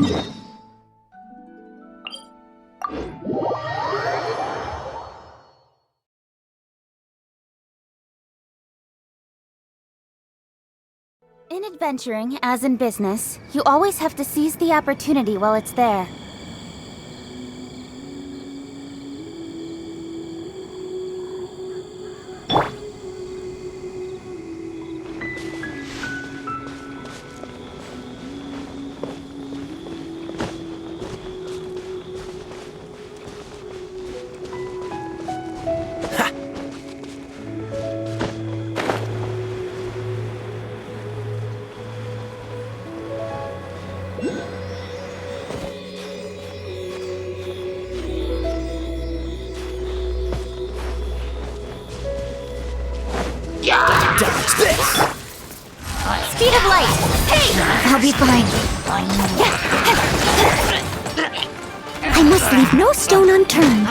In adventuring, as in business, you always have to seize the opportunity while it's there. Dodge this! Speed of light! Hey! I'll be fine. I must leave no stone unturned.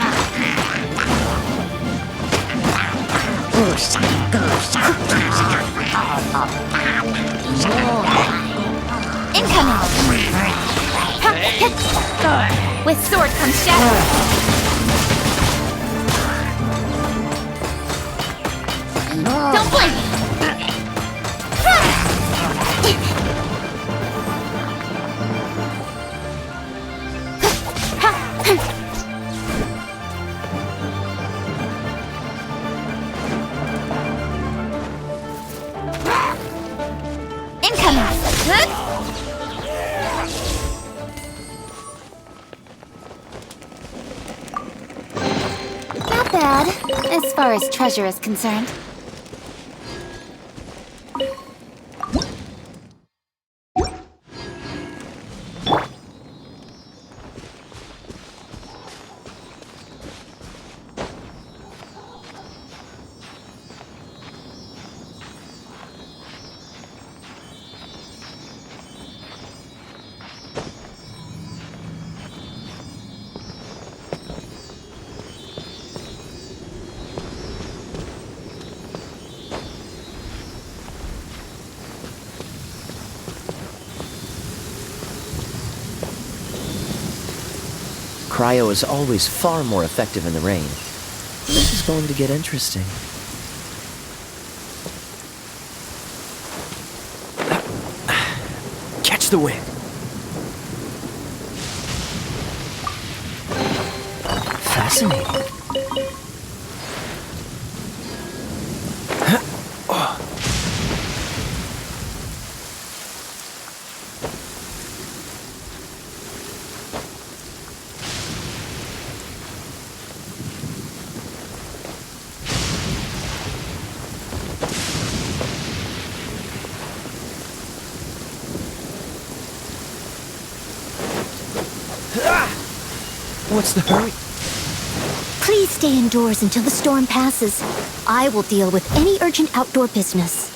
Incoming! With sword comes shadow. Don't blink! Incoming! Not bad, as far as treasure is concerned. Cryo is always far more effective in the rain. This is going to get interesting. Catch the wind. Fascinating. What's the hurry? Please stay indoors until the storm passes. I will deal with any urgent outdoor business.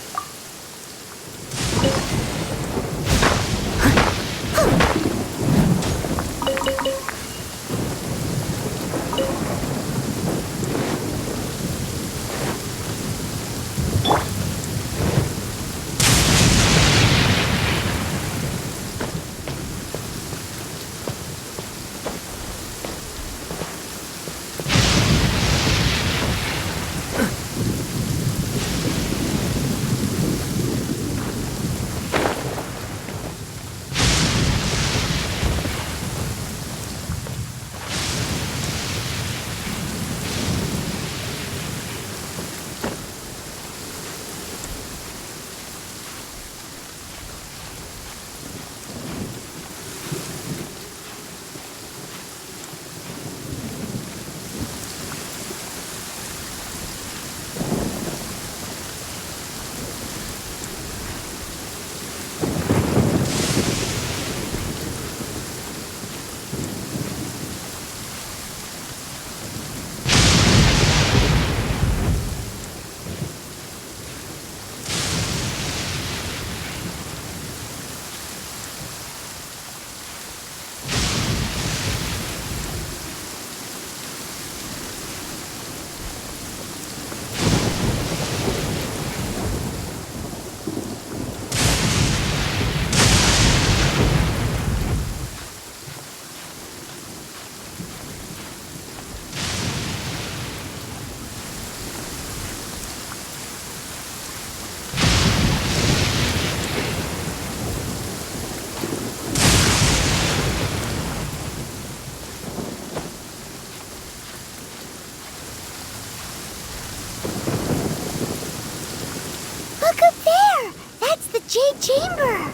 Jade Chamber!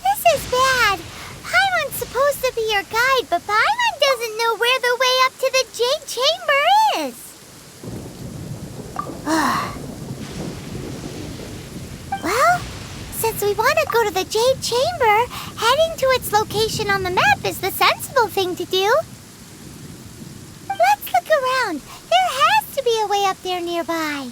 This is bad. Paimon's supposed to be your guide, but Paimon doesn't know where the way up to the Jade Chamber is. Well, since we want to go to the Jade Chamber, heading to its location on the map is the sensible thing to do. Let's look around. There has to be a way up there nearby.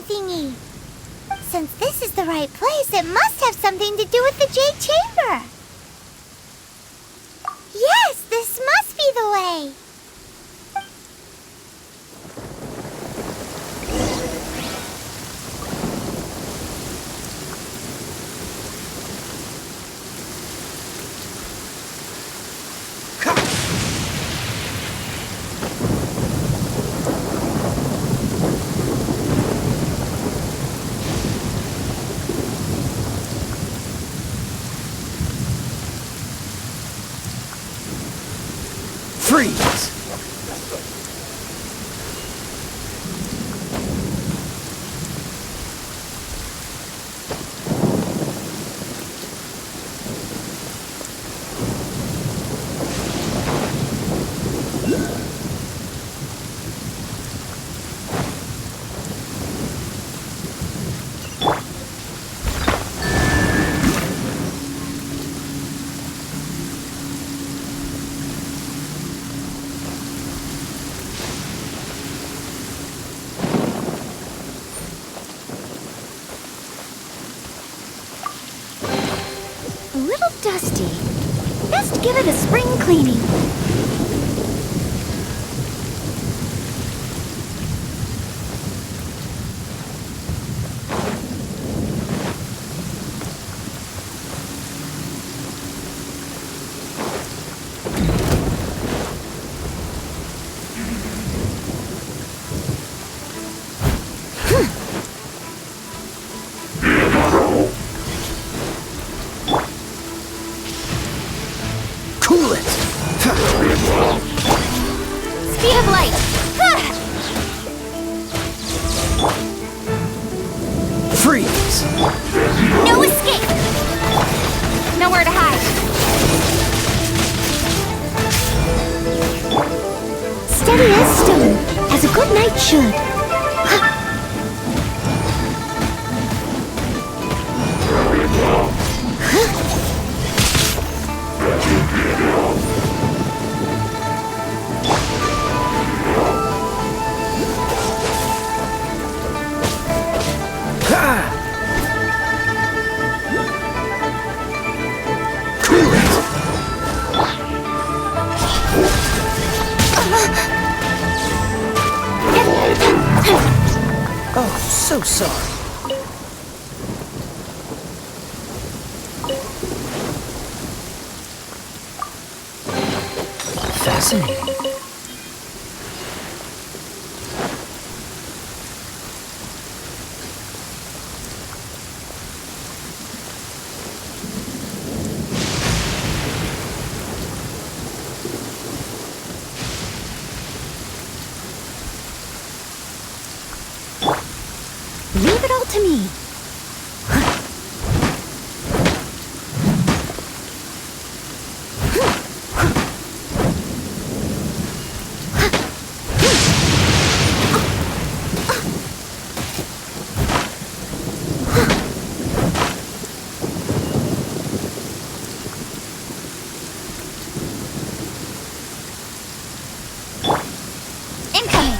Thingy. Since this is the right place, it must have something to do with the Jade Chamber. Yes, this must be the way. Freeze! Dusty. Best give it a spring cleaning. Speed of light! Freeze! No escape! Nowhere to hide. Steady as stone, as a good knight should. Oh, so sorry. Fascinating. Leave it all to me. Incoming.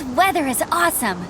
This weather is awesome.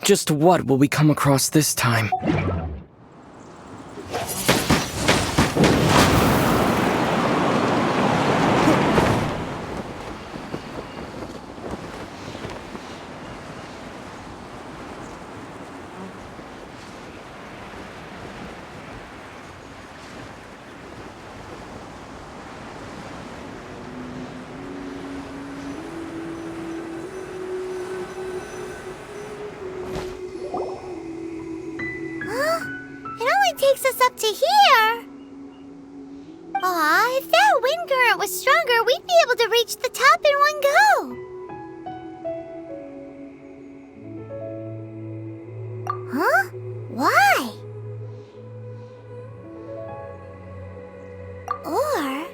Just what will we come across this time? Takes us up to here. Aw, if that wind current was stronger, we'd be able to reach the top in one go. Huh? Why? Or...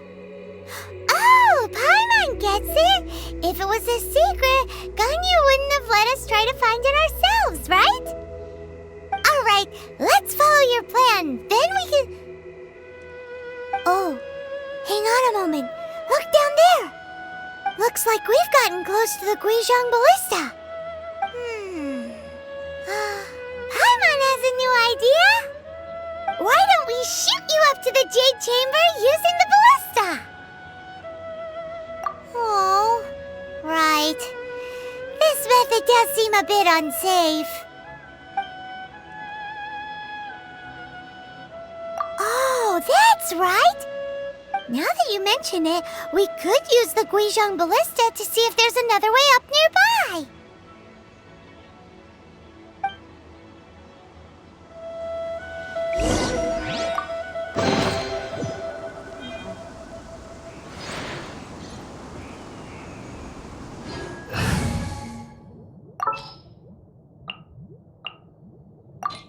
Oh, Paimon gets it! If it was a secret, Ganyu wouldn't have let us try to find it ourselves, right? Alright, let's follow your plan. Then we can... Oh, hang on a moment. Look down there. Looks like we've gotten close to the Guizhong Ballista. Paimon has a new idea. Why don't we shoot you up to the Jade Chamber using the ballista? Oh, right. This method does seem a bit unsafe. Oh, that's right! Now that you mention it, we could use the Guizhong Ballista to see if there's another way up nearby!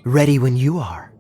Ready when you are.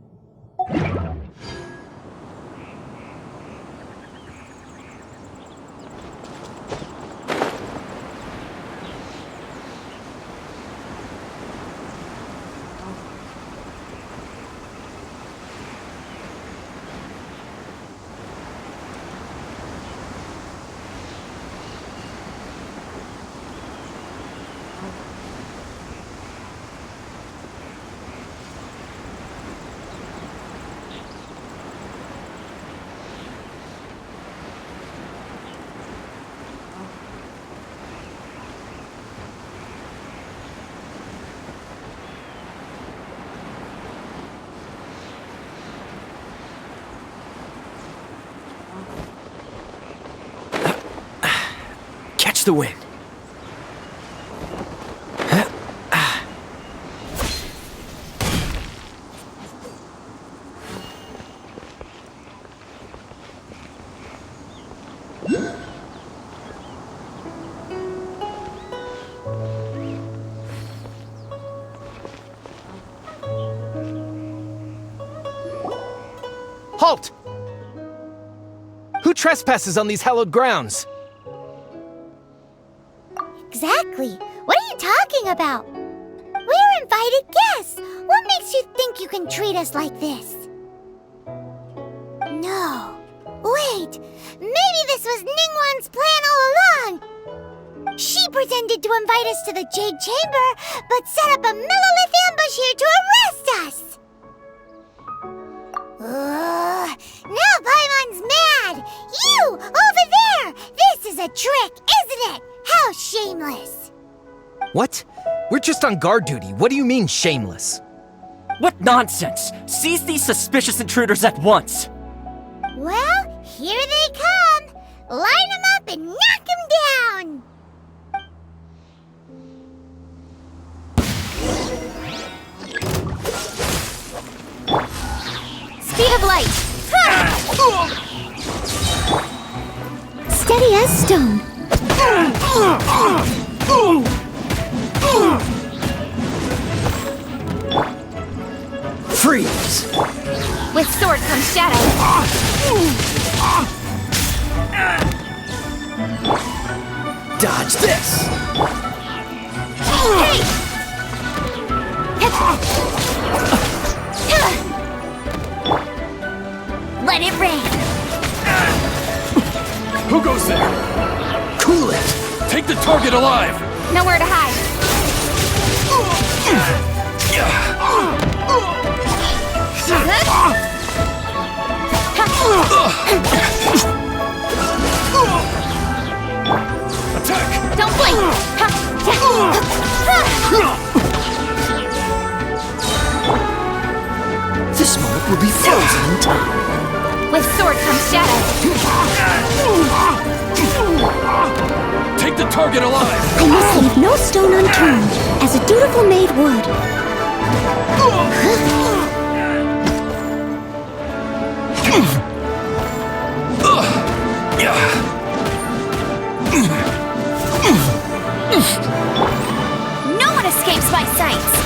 Watch the wind. Halt! Who trespasses on these hallowed grounds? Exactly. What are you talking about? We're invited guests. What makes you think you can treat us like this? No. Wait. Maybe this was Ningguang's plan all along. She pretended to invite us to the Jade Chamber, but set up a Millilith ambush here to arrest us. Now Paimon's mad! You! Over there! This is a trick, isn't it? How shameless! What? We're just on guard duty. What do you mean, shameless? What nonsense! Seize these suspicious intruders at once! Well, here they come! Line them up and knock them down! Speed of light! Steady as stone. Freeze! With sword comes shadow. Dodge this! Hey! Let it rain. Who goes there? Cool it! Take the target alive! Nowhere to hide. Attack! Don't blink. This moment will be frozen in time. With sword comes shadow. Take the target alive! I must leave no stone unturned, as a dutiful maid would. No one escapes my sights.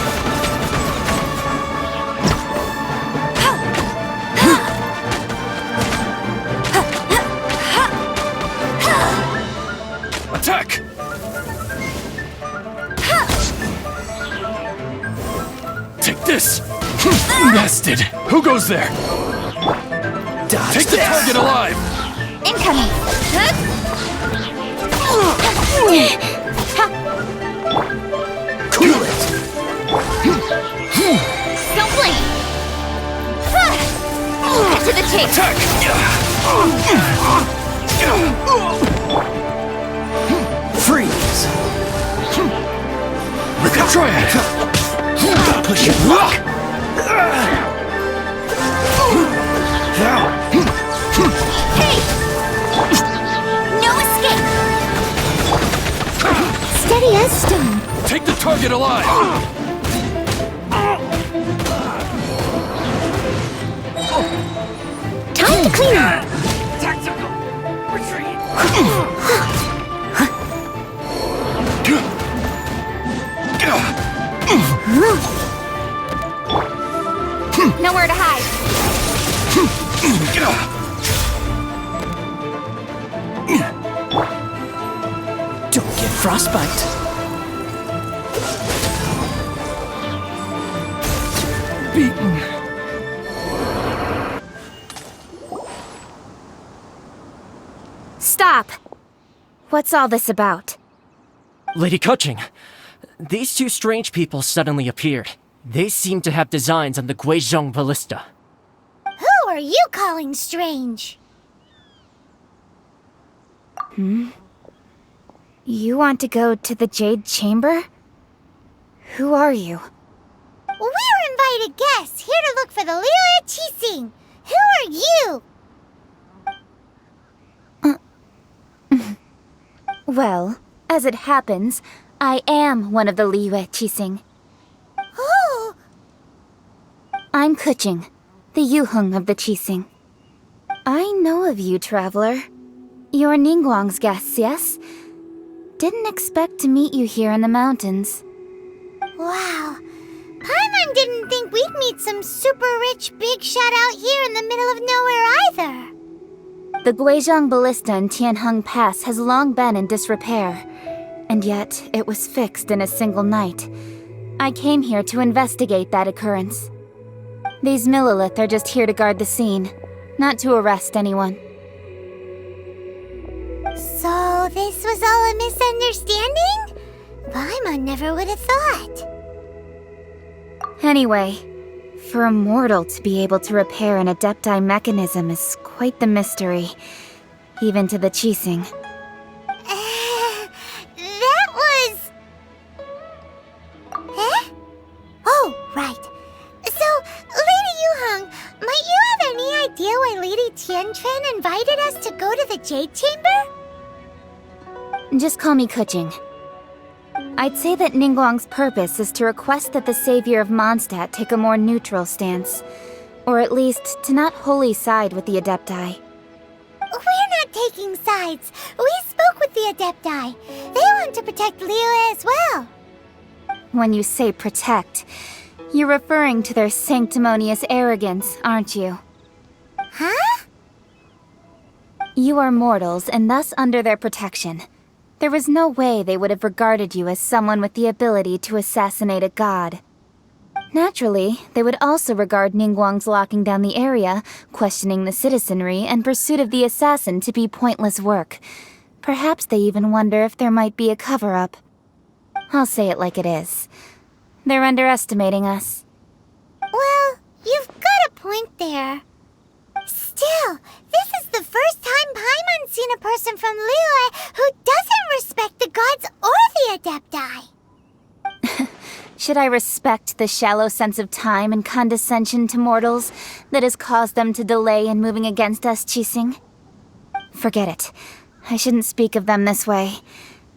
Attack! Take this! Nested! Who goes there? Dodge Take the this! target alive! Incoming. Cool it! Don't blink. Cut to the chase. Attack! Freeze! Try it! Push your luck! Hey! No escape. Steady as stone. Take the target alive! Time to clean up. Tactical retreat! Nowhere to hide. Don't get frostbite. Beaten. Stop. What's all this about? Lady Kuching, these two strange people suddenly appeared. They seem to have designs on the Guizhong ballista. Who are you calling strange? You want to go to the Jade Chamber? Who are you? We're invited guests, here to look for the Lila Qixing. Who are you? Well, As it happens, I am one of the Liyue Qixing. Oh! I'm Kuching, the Yuheng of the Qixing. I know of you, traveler. You're Ningguang's guests, yes? Didn't expect to meet you here in the mountains. Wow. Paimon didn't think we'd meet some super rich big shot out here in the middle of nowhere either. The Guizhong Ballista in Tianheng Pass has long been in disrepair, and yet it was fixed in a single night. I came here to investigate that occurrence. These Millilith are just here to guard the scene, not to arrest anyone. So this was all a misunderstanding? Paimon never would have thought. Anyway, for a mortal to be able to repair an Adepti mechanism is quite the mystery, even to the Qixing. That was... Eh? Oh, right. So, Lady Yuheng, might you have any idea why Lady Tianquan invited us to go to the Jade Chamber? Just call me Kuching. I'd say that Ningguang's purpose is to request that the savior of Mondstadt take a more neutral stance, or at least to not wholly side with the Adepti. We're not taking sides. We spoke with the Adepti. They want to protect Liyue as well. When you say protect, you're referring to their sanctimonious arrogance, aren't you? Huh? You are mortals and thus under their protection. There was no way they would have regarded you as someone with the ability to assassinate a god. Naturally, they would also regard Ningguang's locking down the area, questioning the citizenry, and pursuit of the assassin to be pointless work. Perhaps they even wonder if there might be a cover-up. I'll say it like it is. They're underestimating us. Well, you've got a point there. Still, this is the first time Paimon's seen a person from Liyue who doesn't respect the gods or the Adepti. Should I respect the shallow sense of time and condescension to mortals that has caused them to delay in moving against us, Qixing? Forget it. I shouldn't speak of them this way.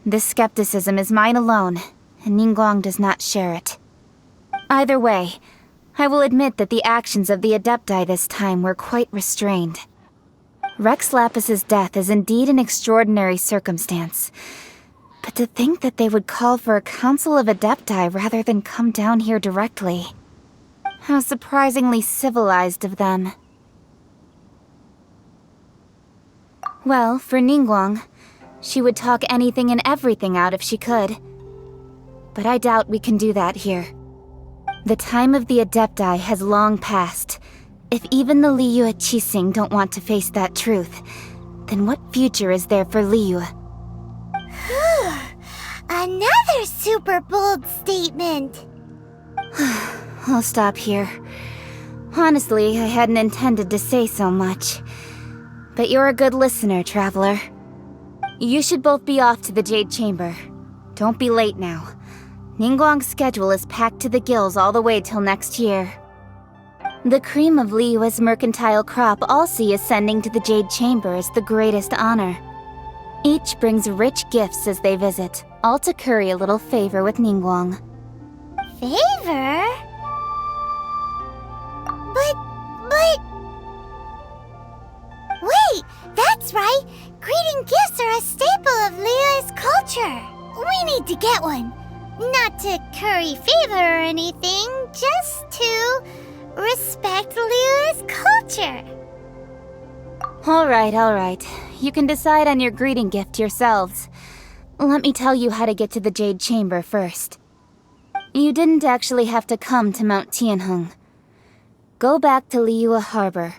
This skepticism is mine alone, and Ningguang does not share it. Either way, I will admit that the actions of the Adepti this time were quite restrained. Rex Lapis's death is indeed an extraordinary circumstance. But to think that they would call for a council of Adepti rather than come down here directly. How surprisingly civilized of them. Well, for Ningguang, she would talk anything and everything out if she could. But I doubt we can do that here. The time of the Adepti has long passed. If even the Liyue Qixing don't want to face that truth, then what future is there for Liyue? Another super bold statement. I'll stop here. Honestly, I hadn't intended to say so much. But you're a good listener, traveler. You should both be off to the Jade Chamber. Don't be late now. Ningguang's schedule is packed to the gills all the way till next year. The cream of Liyue's mercantile crop all see ascending to the Jade Chamber as the greatest honor. Each brings rich gifts as they visit, all to curry a little favor with Ningguang. Favor? But... Wait, that's right! Greeting gifts are a staple of Liyue's culture. We need to get one. Not to curry favor or anything, just to respect Liyue's culture. Alright. You can decide on your greeting gift yourselves. Let me tell you how to get to the Jade Chamber first. You didn't actually have to come to Mount Tianheng. Go back to Liyue Harbor.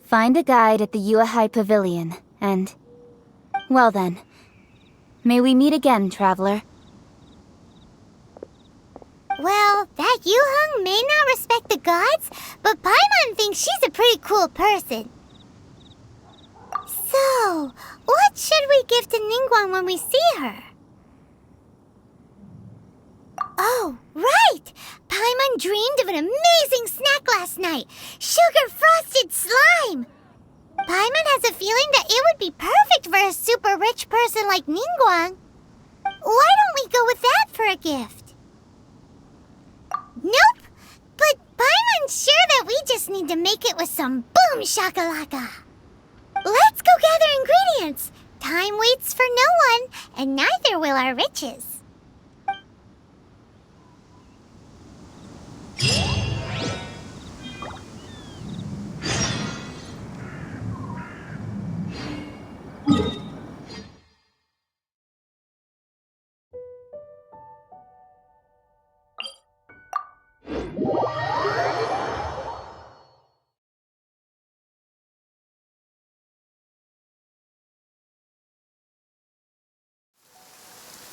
Find a guide at the Yuehai Pavilion, and... Well then. May we meet again, traveler. Well, that Yuheng may not respect the gods, but Paimon thinks she's a pretty cool person. So, what should we give to Ningguang when we see her? Oh, right! Paimon dreamed of an amazing snack last night! Sugar-frosted slime! Paimon has a feeling that it would be perfect for a super rich person like Ningguang. Why don't we go with that for a gift? Nope. But Paimon's sure that we just need to make it with some boom shakalaka. Let's go gather ingredients. Time waits for no one, and neither will our riches.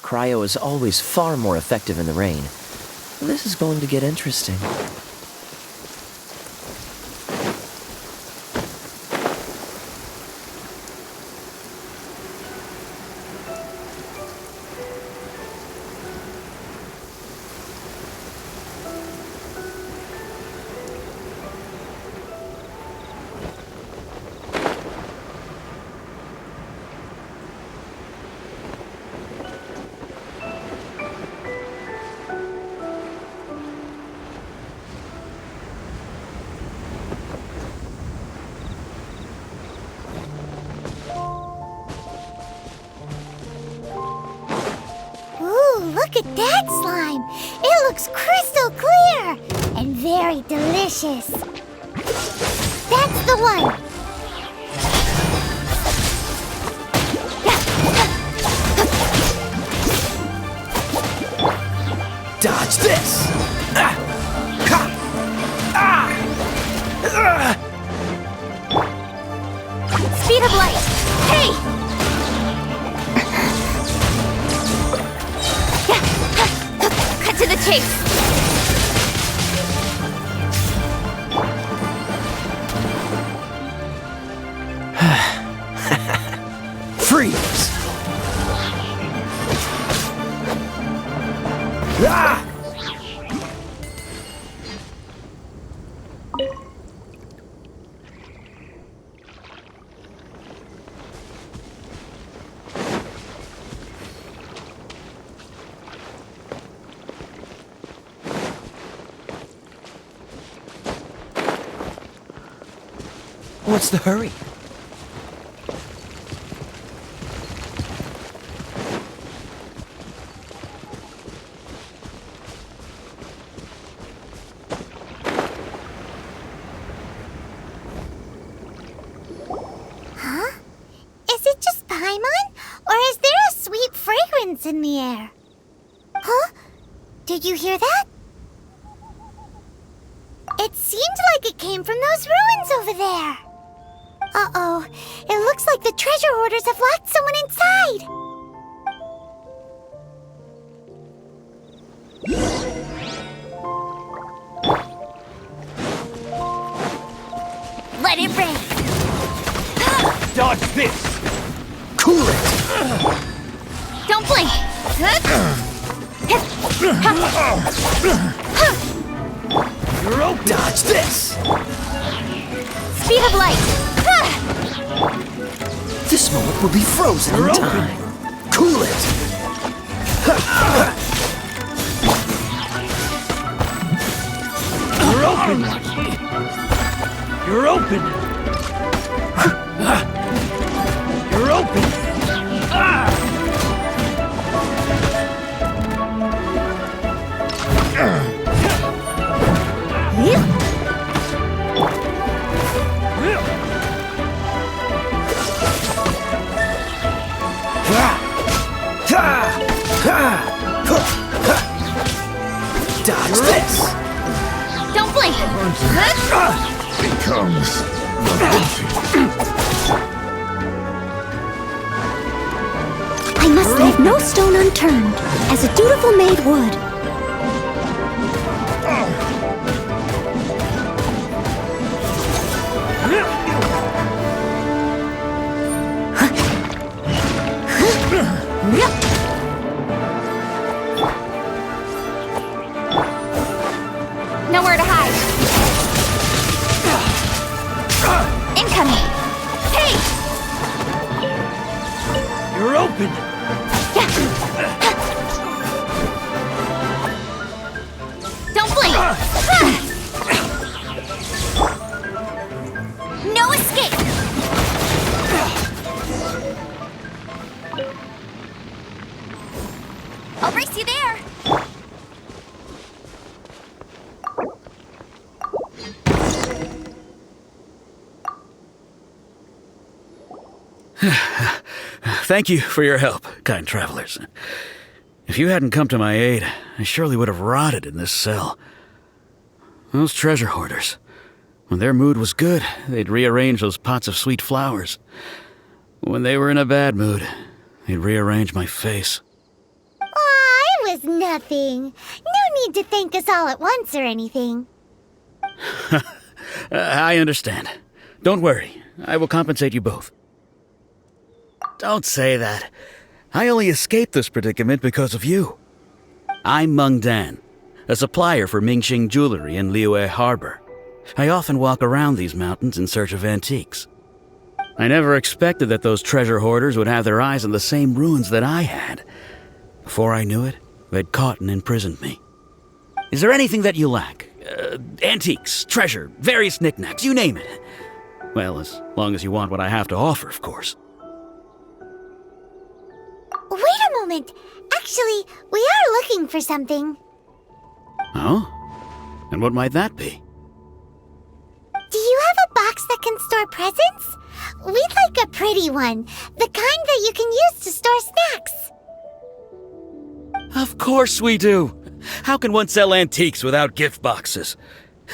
Cryo is always far more effective in the rain. This is going to get interesting. Look at that slime! It looks crystal clear! And very delicious! That's the one! Dodge this! Ah! Ha! Ah! Speed of light! Hey! Cut to the chase! Freeze! Ah! What's the hurry? Huh? Is it just Paimon? Or is there a sweet fragrance in the air? Huh? Did you hear that? It seemed like it came from those ruins over there. Uh-oh. It looks like the treasure hoarders have locked someone inside. Let it rain. Dodge this! Cool it! Don't blink! You're open! Dodge this! Speed of light! This moment will be frozen You're in open! time. Cool it! You're open! You're open! You're open! Dodge this! Don't blink! Becomes I must leave no stone unturned, as a dutiful maid would. Nowhere to hide! Incoming! Hey! You're open! Thank you for your help, kind travelers. If you hadn't come to my aid, I surely would have rotted in this cell. Those treasure hoarders. When their mood was good, they'd rearrange those pots of sweet flowers. When they were in a bad mood, they'd rearrange my face. Aw, it was nothing. No need to thank us all at once or anything. I understand. Don't worry. I will compensate you both. Don't say that. I only escaped this predicament because of you. I'm Meng Dan, a supplier for Mingxing jewelry in Liyue Harbor. I often walk around these mountains in search of antiques. I never expected that those treasure hoarders would have their eyes on the same ruins that I had. Before I knew it, they'd caught and imprisoned me. Is there anything that you lack? Antiques, treasure, various knickknacks, you name it. Well, as long as you want what I have to offer, of course. Wait a moment. Actually, we are looking for something. Oh? And what might that be? Do you have a box that can store presents? We'd like a pretty one. The kind that you can use to store snacks. Of course we do. How can one sell antiques without gift boxes?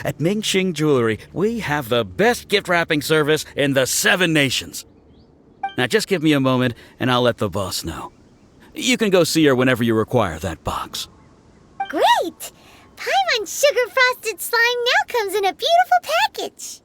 At Mingxing Jewelry, we have the best gift wrapping service in the 7 nations. Now just give me a moment and I'll let the boss know. You can go see her whenever you require that box. Great! Paimon Sugar Frosted Slime now comes in a beautiful package.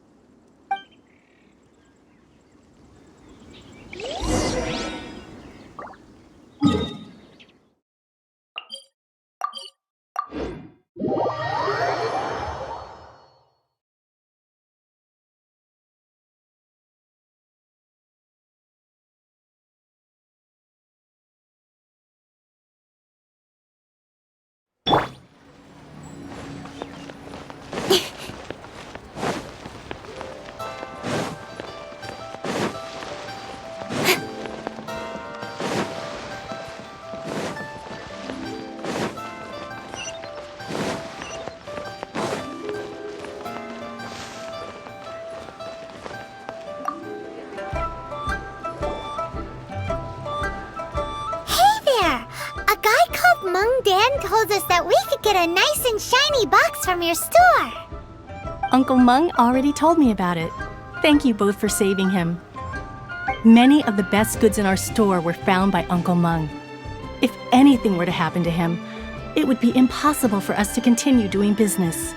Dan told us that we could get a nice and shiny box from your store. Uncle Meng already told me about it. Thank you both for saving him. Many of the best goods in our store were found by Uncle Meng. If anything were to happen to him, it would be impossible for us to continue doing business.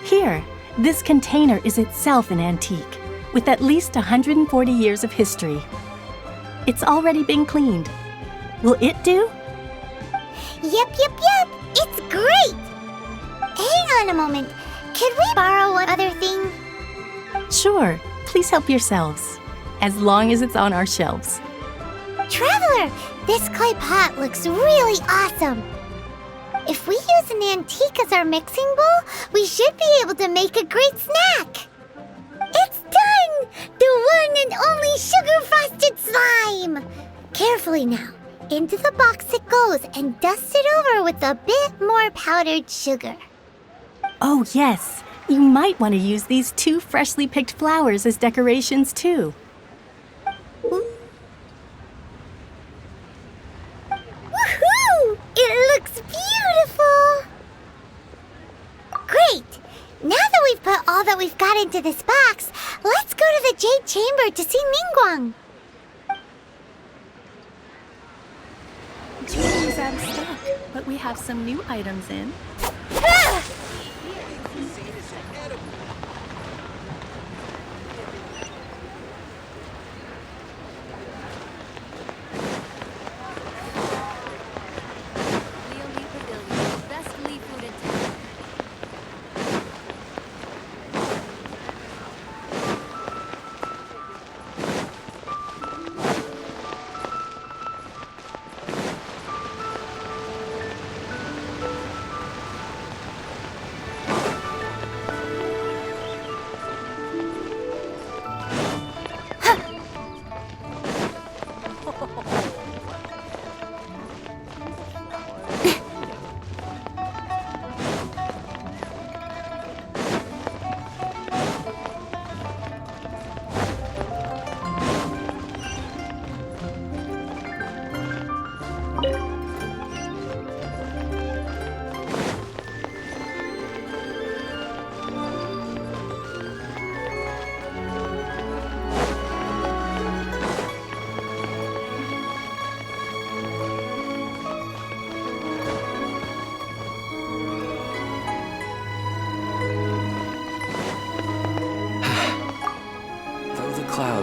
Here, this container is itself an antique, with at least 140 years of history. It's already been cleaned. Will it do? Yep. It's great! Hang on a moment. Could we borrow one other thing? Sure. Please help yourselves. As long as it's on our shelves. Traveler, this clay pot looks really awesome. If we use an antique as our mixing bowl, we should be able to make a great snack. It's done! The one and only sugar-frosted slime! Carefully now. Into the box it goes and dust it over with a bit more powdered sugar. Oh, yes. You might want to use these 2 freshly picked flowers as decorations, too. Woohoo! It looks beautiful! Great! Now that we've put all that we've got into this box, let's go to the Jade Chamber to see Ningguang. Jewelry is out of stock, but we have some new items in. Ah!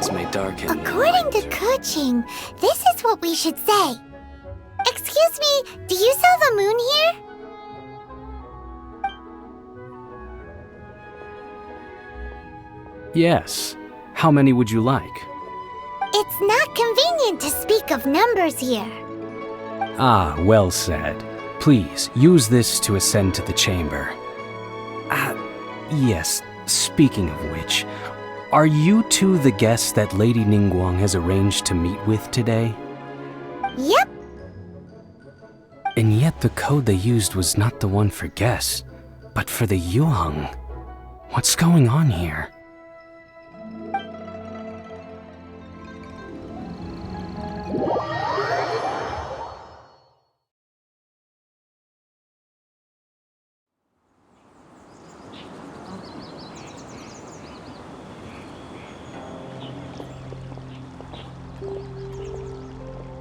clouds may darken. According to Kuching, this is what we should say. Excuse me, do you sell the moon here? Yes. How many would you like? It's not convenient to speak of numbers here. Ah, well said. Please, use this to ascend to the chamber. Yes, speaking of which, are you two the guests that Lady Ningguang has arranged to meet with today? Yep. And yet the code they used was not the one for guests, but for the Yuheng. What's going on here?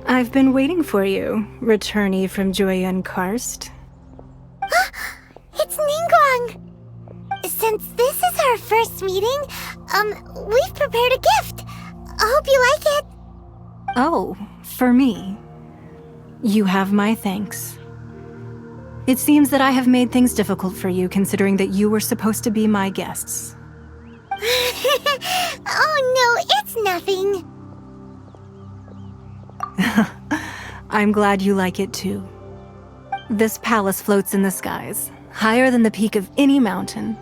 I've been waiting for you, returnee from Joyun Karst. It's Ningguang! Since this is our first meeting, we've prepared a gift. I hope you like it. Oh, for me. You have my thanks. It seems that I have made things difficult for you, considering that you were supposed to be my guests. Oh no, it's nothing. I'm glad you like it too. This palace floats in the skies, higher than the peak of any mountain.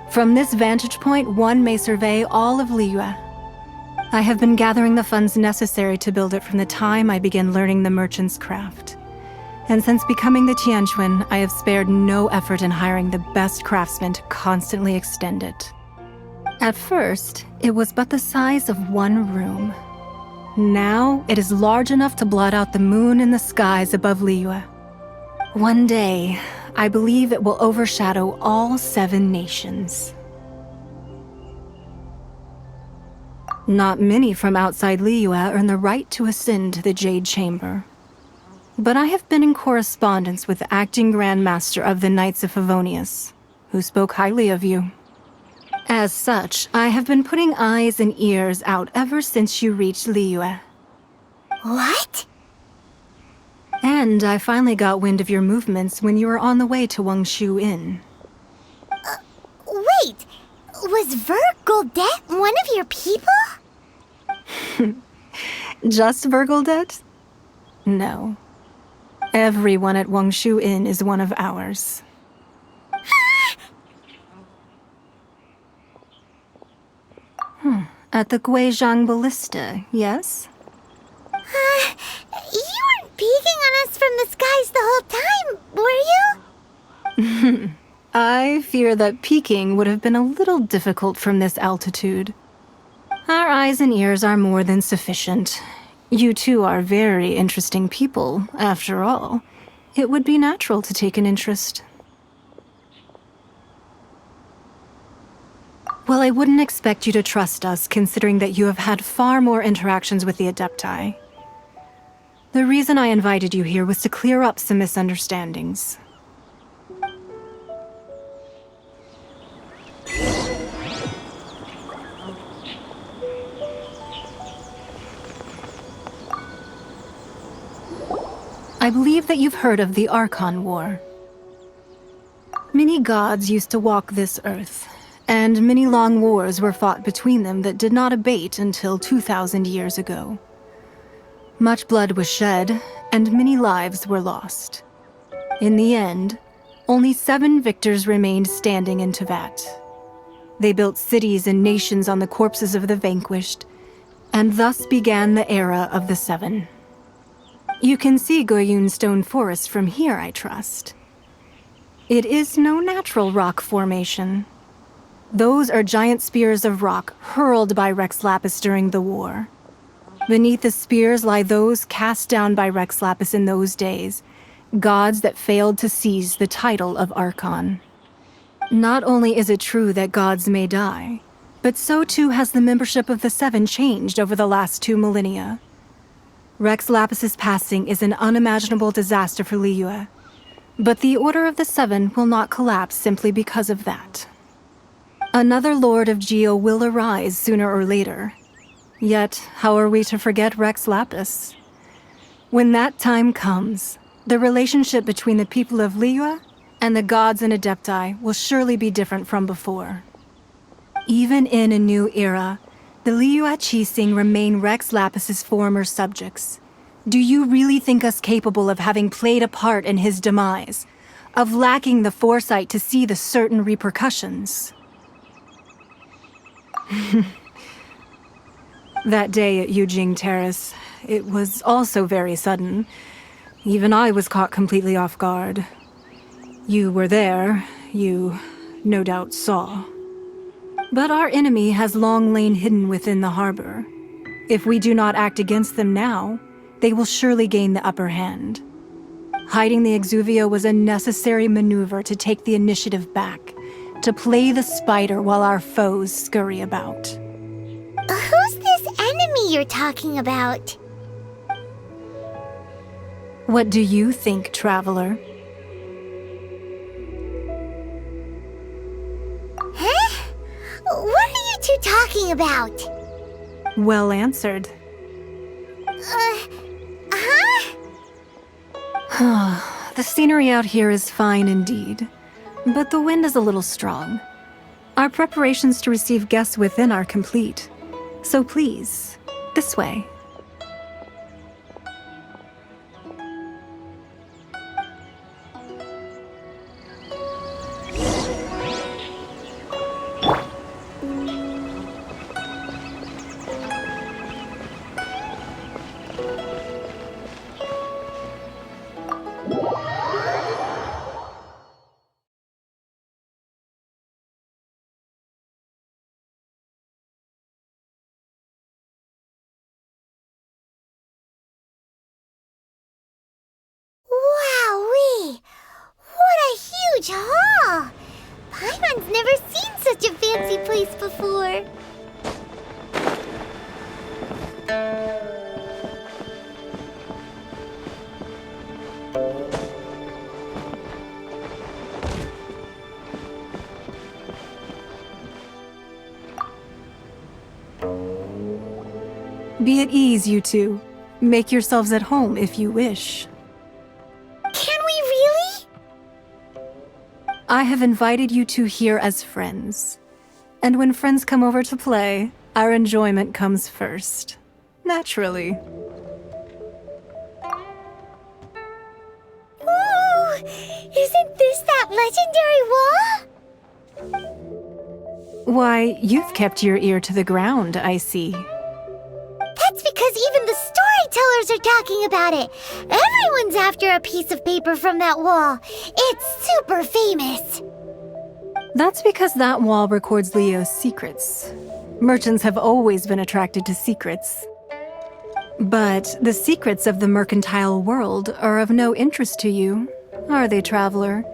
From this vantage point, one may survey all of Liyue. I have been gathering the funds necessary to build it from the time I began learning the merchant's craft. And since becoming the Tianquan, I have spared no effort in hiring the best craftsmen to constantly extend it. At first, it was but the size of one room. Now, it is large enough to blot out the moon in the skies above Liyue. One day, I believe it will overshadow all 7 nations. Not many from outside Liyue earn the right to ascend to the Jade Chamber. But I have been in correspondence with the acting Grand Master of the Knights of Favonius, who spoke highly of you. As such, I have been putting eyes and ears out ever since you reached Liyue. What? And I finally got wind of your movements when you were on the way to Wangshu Inn. Wait! Was Vergoldet one of your people? Just Vergoldet? No. Everyone at Wangshu Inn is one of ours. At the Guizhang Ballista, yes? You weren't peeking on us from the skies the whole time, were you? I fear that peeking would have been a little difficult from this altitude. Our eyes and ears are more than sufficient. You two are very interesting people, after all. It would be natural to take an interest. Well, I wouldn't expect you to trust us, considering that you have had far more interactions with the Adepti. The reason I invited you here was to clear up some misunderstandings. I believe that you've heard of the Archon War. Many gods used to walk this earth, and many long wars were fought between them that did not abate until 2,000 years ago. Much blood was shed, and many lives were lost. In the end, only 7 victors remained standing in Teyvat. They built cities and nations on the corpses of the vanquished, and thus began the era of the 7. You can see Goyun Stone Forest from here, I trust. It is no natural rock formation. Those are giant spears of rock hurled by Rex Lapis during the war. Beneath the spears lie those cast down by Rex Lapis in those days, gods that failed to seize the title of Archon. Not only is it true that gods may die, but so too has the membership of the 7 changed over the last 2 millennia. Rex Lapis's passing is an unimaginable disaster for Liyue, but the Order of the 7 will not collapse simply because of that. Another Lord of Geo will arise sooner or later. Yet, how are we to forget Rex Lapis? When that time comes, the relationship between the people of Liyue and the gods and Adepti will surely be different from before. Even in a new era, the Liyue Qixing remain Rex Lapis's former subjects. Do you really think us capable of having played a part in his demise? Of lacking the foresight to see the certain repercussions? That day at Yujing Terrace, it was also very sudden. Even I was caught completely off guard. You were there, you no doubt saw. But our enemy has long lain hidden within the harbor. If we do not act against them now, they will surely gain the upper hand. Hiding the Exuvia was a necessary maneuver to take the initiative back, to play the spider while our foes scurry about. Who's this enemy you're talking about? What do you think, traveler? Huh? What are you two talking about? Well answered. The scenery out here is fine indeed, but the wind is a little strong. Our preparations to receive guests within are complete. So please, this way. Wowee! What a huge hall! Paimon's never seen such a fancy place before. Be at ease, you two. Make yourselves at home if you wish. Can we really? I have invited you two here as friends. And when friends come over to play, our enjoyment comes first. Naturally. Ooh! Isn't this that legendary wall? Why, you've kept your ear to the ground, I see. That's because even the storytellers are talking about it. Everyone's after a piece of paper from that wall. It's super famous. That's because that wall records Leo's secrets. Merchants have always been attracted to secrets. But the secrets of the mercantile world are of no interest to you, are they, traveler?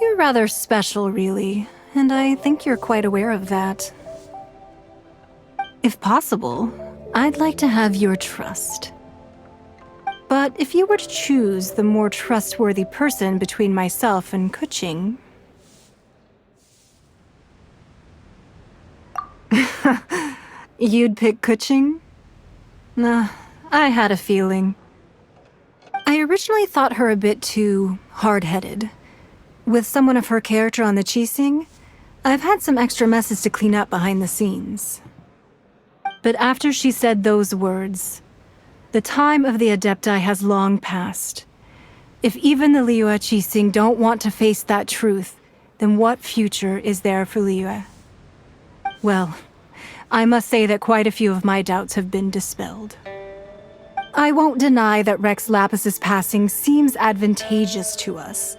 You're rather special, really, and I think you're quite aware of that. If possible, I'd like to have your trust. But if you were to choose the more trustworthy person between myself and Kuching... You'd pick Kuching? Nah, I had a feeling. I originally thought her a bit too hard-headed. With someone of her character on the Qixing, I've had some extra messes to clean up behind the scenes. But after she said those words, the time of the Adepti has long passed. If even the Liyue Qixing don't want to face that truth, then what future is there for Liyue? Well, I must say that quite a few of my doubts have been dispelled. I won't deny that Rex Lapis's passing seems advantageous to us.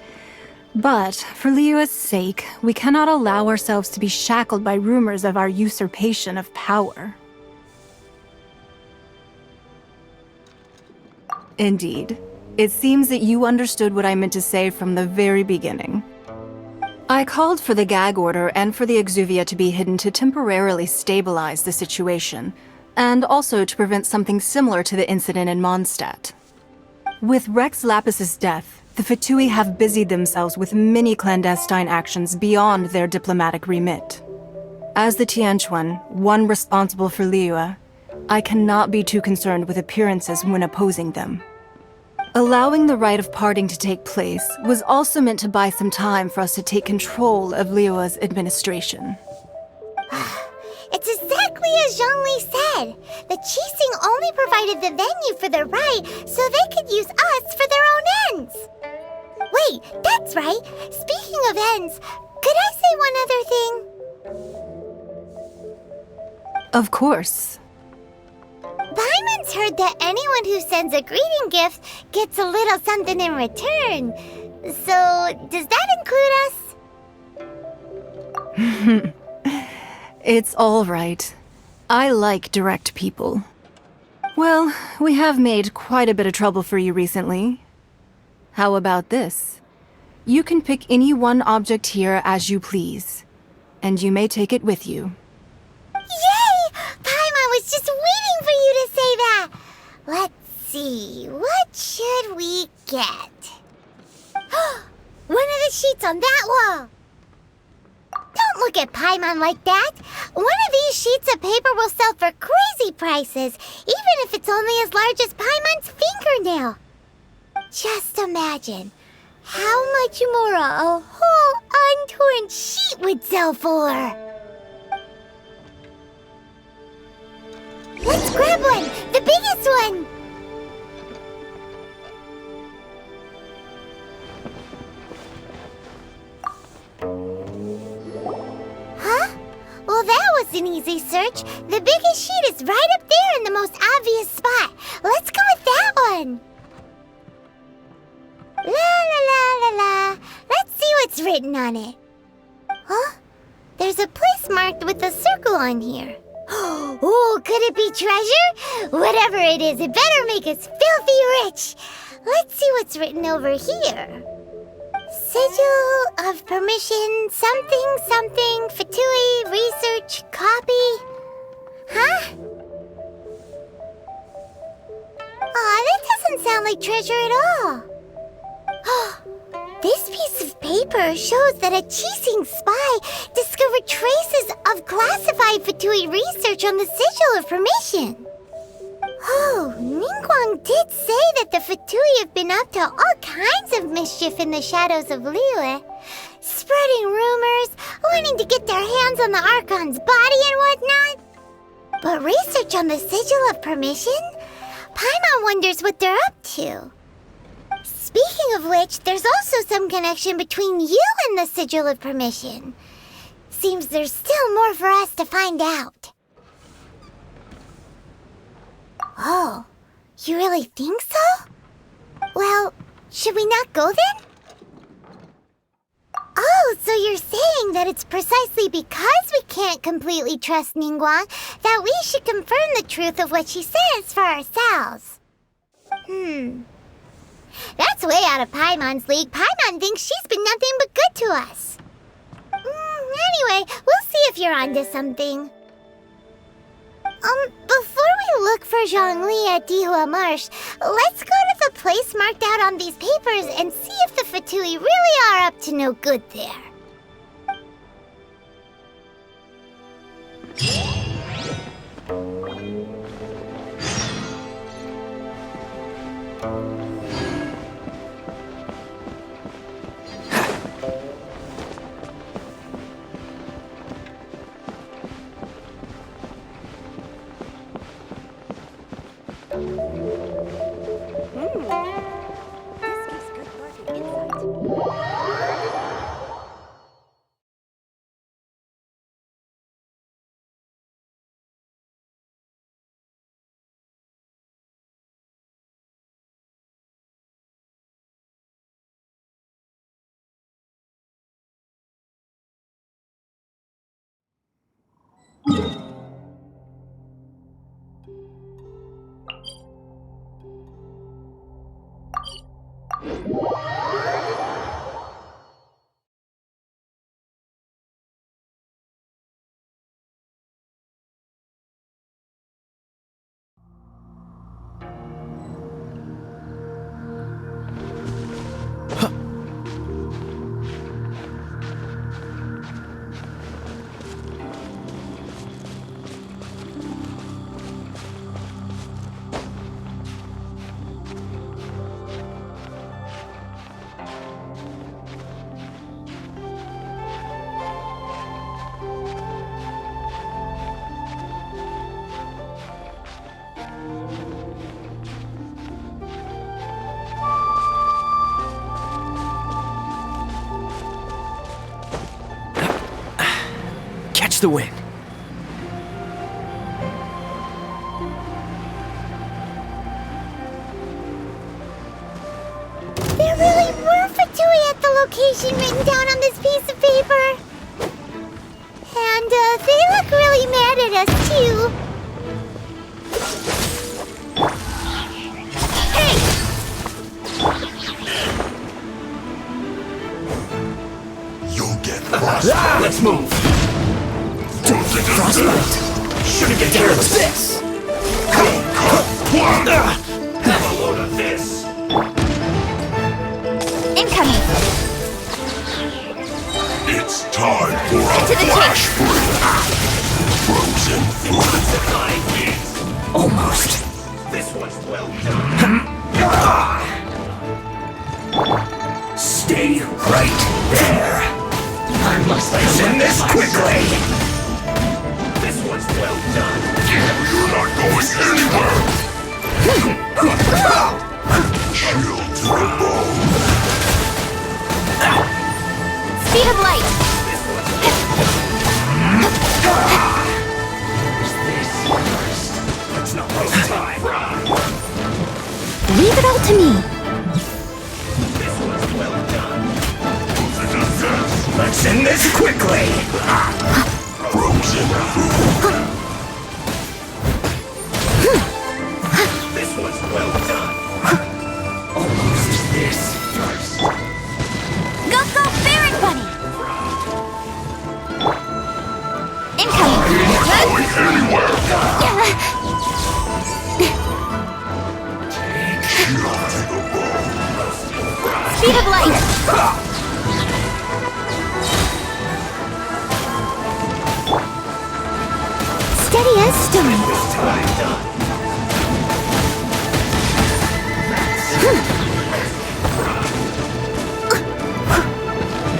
But, for Liyue's sake, we cannot allow ourselves to be shackled by rumors of our usurpation of power. Indeed. It seems that you understood what I meant to say from the very beginning. I called for the gag order and for the Exuvia to be hidden to temporarily stabilize the situation, and also to prevent something similar to the incident in Mondstadt. With Rex Lapis's death, the Fatui have busied themselves with many clandestine actions beyond their diplomatic remit. As the Tianquan, one responsible for Liyue, I cannot be too concerned with appearances when opposing them. Allowing the Rite of Parting to take place was also meant to buy some time for us to take control of Liyue's administration. It's exactly as Zhongli said. The Qixing only provided the venue for the rite so they could use us for their own ends. Wait, that's right. Speaking of ends, could I say one other thing? Of course. Paimon's heard that anyone who sends a greeting gift gets a little something in return. So, does that include us? It's all right. I like direct people. Well, we have made quite a bit of trouble for you recently. How about this? You can pick any one object here as you please, and you may take it with you. Yay! Paimon was just waiting for you to say that! Let's see, what should we get? One of the sheets on that wall! Don't look at Paimon like that! One of these sheets of paper will sell for crazy prices, even if it's only as large as Paimon's fingernail. Just imagine how much more a whole untorn sheet would sell for. Let's grab one! The biggest one! Huh? Well, that was an easy search. The biggest sheet is right up there in the most obvious spot. Let's go with that one. La la la la la. Let's see what's written on it. Huh? There's a place marked with a circle on here. Oh, could it be treasure? Whatever it is, it better make us filthy rich. Let's see what's written over here. Sigil of permission, something, something, Fatui, research, copy. Huh? Aw, that doesn't sound like treasure at all. This piece of paper shows that a Qixing spy discovered traces of classified Fatui research on the Sigil of Permission. Oh, Ningguang did say that the Fatui have been up to all kinds of mischief in the shadows of Liyue, spreading rumors, wanting to get their hands on the Archon's body and whatnot. But research on the Sigil of Permission? Paimon wonders what they're up to. Speaking of which, there's also some connection between you and the Sigil of Permission. Seems there's still more for us to find out. Oh, you really think so? Well, should we not go then? Oh, so you're saying that it's precisely because we can't completely trust Ningguang that we should confirm the truth of what she says for ourselves. That's way out of Paimon's league. Paimon thinks she's been nothing but good to us. Anyway, we'll see if you're onto something. Before we look for Zhongli at Dihua Marsh, let's go to the place marked out on these papers and see if the Fatui really are up to no good there. the win. There really were Fatui at the location written down on this piece of paper. And they look really mad at us, too. Hey! You'll get frostbite. Let's move. Frostbite. Shouldn't get care of this. Have a load of this. Incoming! It's time for a To the flash freeze. Frozen food. Almost. This one's well done. Stay right there. I must send this quickly. This one's well done. You're not going anywhere. Chill to the bone. Speed of light! Let's not waste time. Leave it all to me. This one's well done. Let's end this quickly. Frozen food. This one's well done. Almost this first. Go, go, Baron Bunny! Incoming! Going anywhere. Chill to the bone. Speed of light! Steady as stone.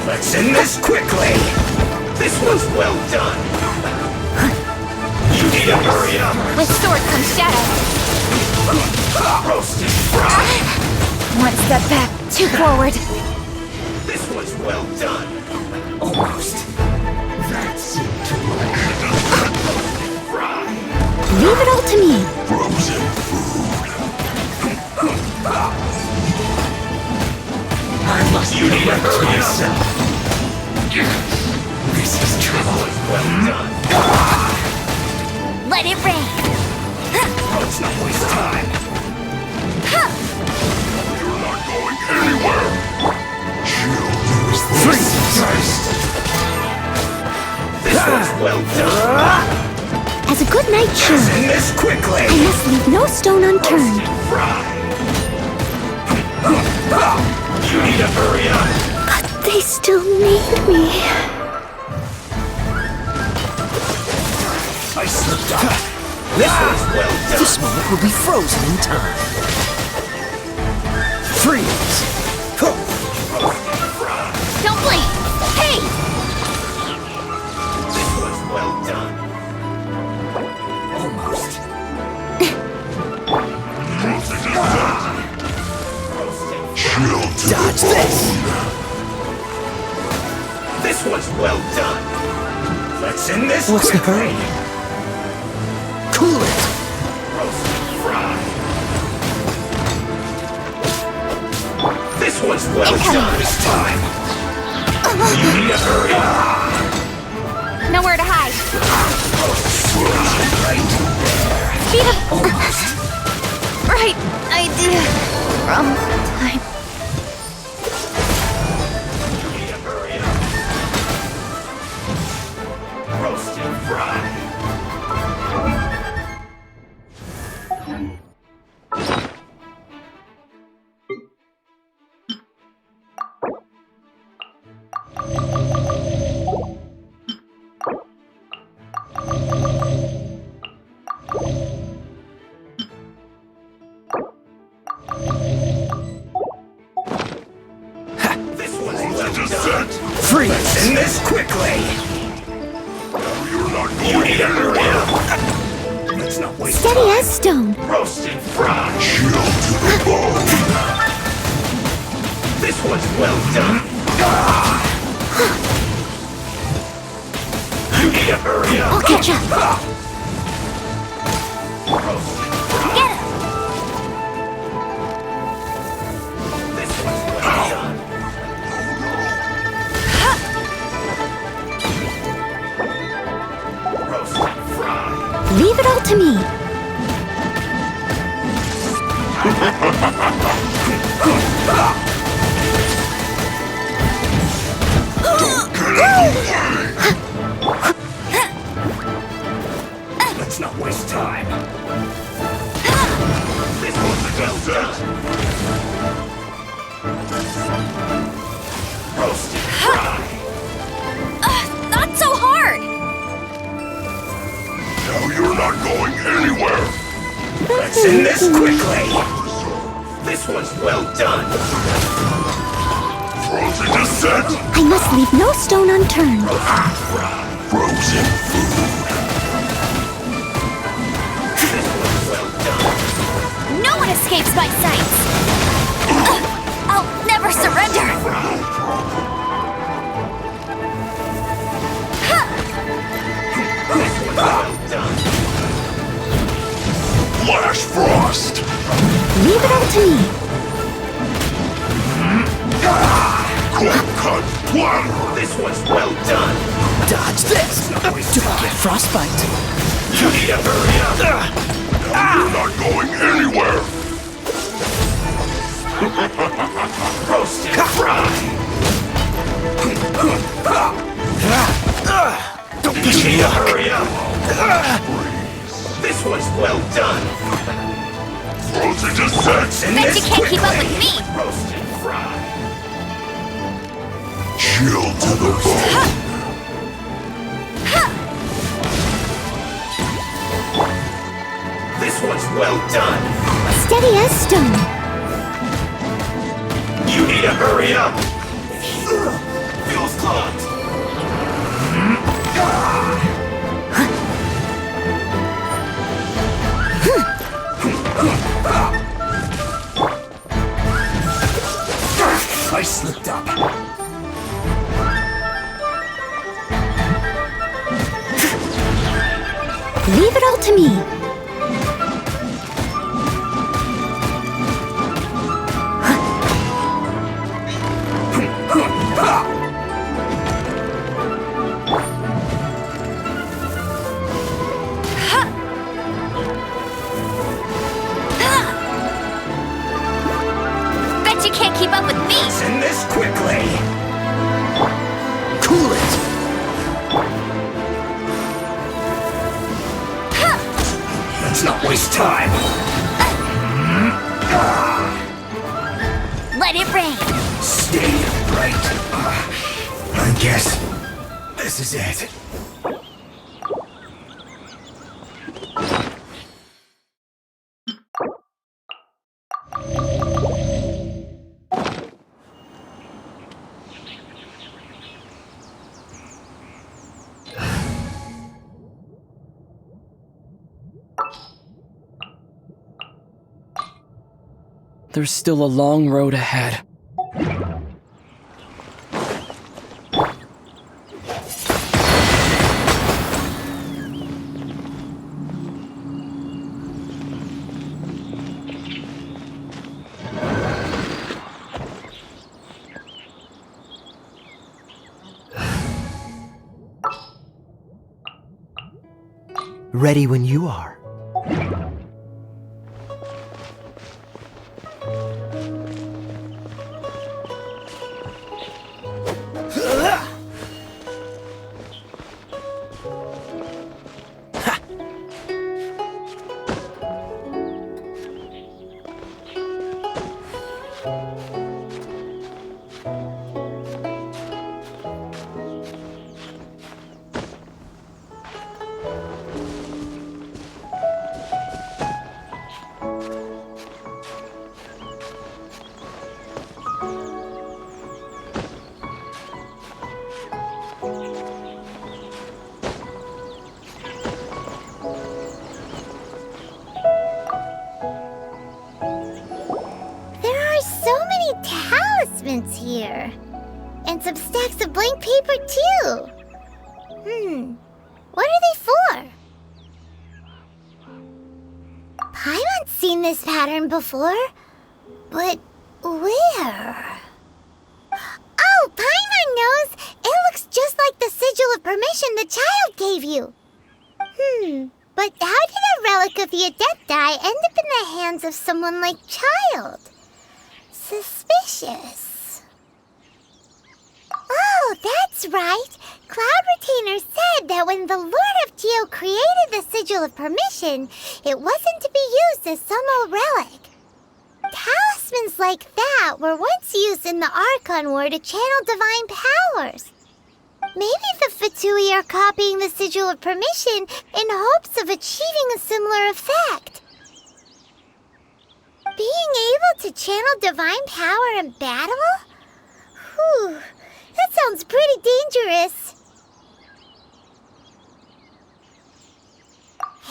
Let's end this quickly. This one's well done. You need to hurry up. With sword comes shadow. Roasted fried. One step back, two forward. This one's well done. Almost. That's it. Fried. Leave it all to me. Frozen food. I must you need to hurry yourself. This is trouble. Well done. Let it rain. Let's not waste time. You're not going anywhere. Chill to the Freeze first. This one's well done. As a good knight should, End this quickly. I must leave no stone unturned. Fried. You need to hurry up. But they still need me. I slipped up. This one's well done. This moment will be frozen in time. Freeze! Don't blink! Hey! This one's well done. Almost. Chill to Dodge the bone. this! This one's well done. Let's end this What's the quickly. hurry? Cool it! Roasted fried. This one's well done. This time. You need to hurry up. Nowhere to hide. Right there. Speed of... Almost. Right idea. Wrong time. You need to hurry up. Roasted fried. This one's well done. Freeze. End this quickly. You're not going anywhere. Let's not waste Steady as stone. Roasted fried. Chill to the bone. This one's well done. You need to hurry Gotcha! Get him! This one's well done. Roast and fry. Leave it all to me. Let's not waste time. This one's well done. Roast and fry. Not so hard! Now you're not going anywhere. Let's end this quickly. This one's well done. Frozen descent. I must leave no stone unturned. Frozen food. This one's well done. No one escapes my sights! I'll never surrender! This one's well done. Flash frost. Leave it all to me. Cold cut platter. This one's well done. Dodge this! Do I get frostbite? You need to hurry up. You're not going anywhere. Roast and fry. Don't You push need me to up! hurry up. This one's well done. Frozen descent. Bet you can't keep up with me! Roast and fry. Chill to the bone. This one's well done. Steady as stone. You need to hurry up. Feels clogged. I slipped up. Leave it all to me. Bet you can't keep up with me! Send this quickly. Cool it! Let's not waste time. Let it rain! Stay right. I guess this is it. There's still a long road ahead. Ready when you are. Here. And some stacks of blank paper, too. What are they for? seen this pattern before. But where? Oh, Paimon knows! It looks just like the sigil of permission the child gave you. But how did a relic of the Adepti end up in the hands of someone like Child? Suspicious. Oh, that's right. Cloud Retainer said that when the Lord of Geo created the Sigil of Permission, it wasn't to be used as some old relic. Talismans like that were once used in the Archon War to channel divine powers. Maybe the Fatui are copying the Sigil of Permission in hopes of achieving a similar effect. Being able to channel divine power in battle? Whew, that sounds pretty dangerous.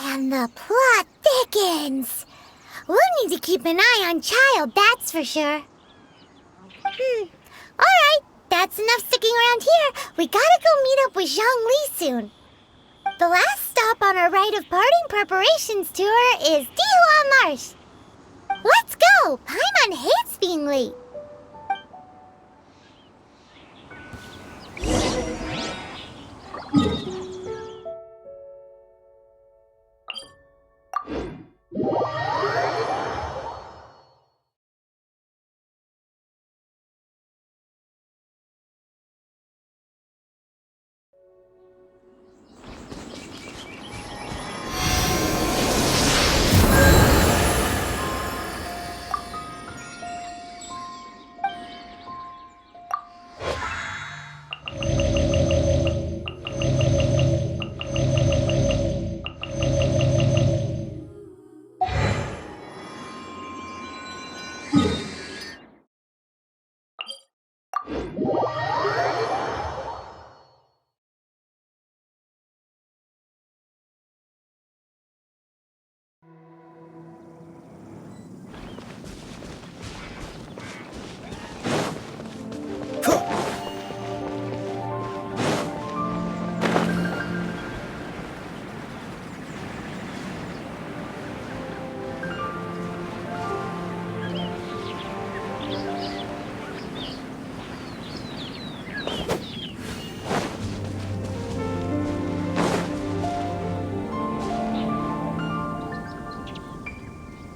And the plot thickens. We'll need to keep an eye on Child, that's for sure. Alright, that's enough sticking around here. We gotta go meet up with Zhongli soon. The last stop on our Rite of Parting preparations tour is Dihua Marsh. Let's go! Paimon hates being late.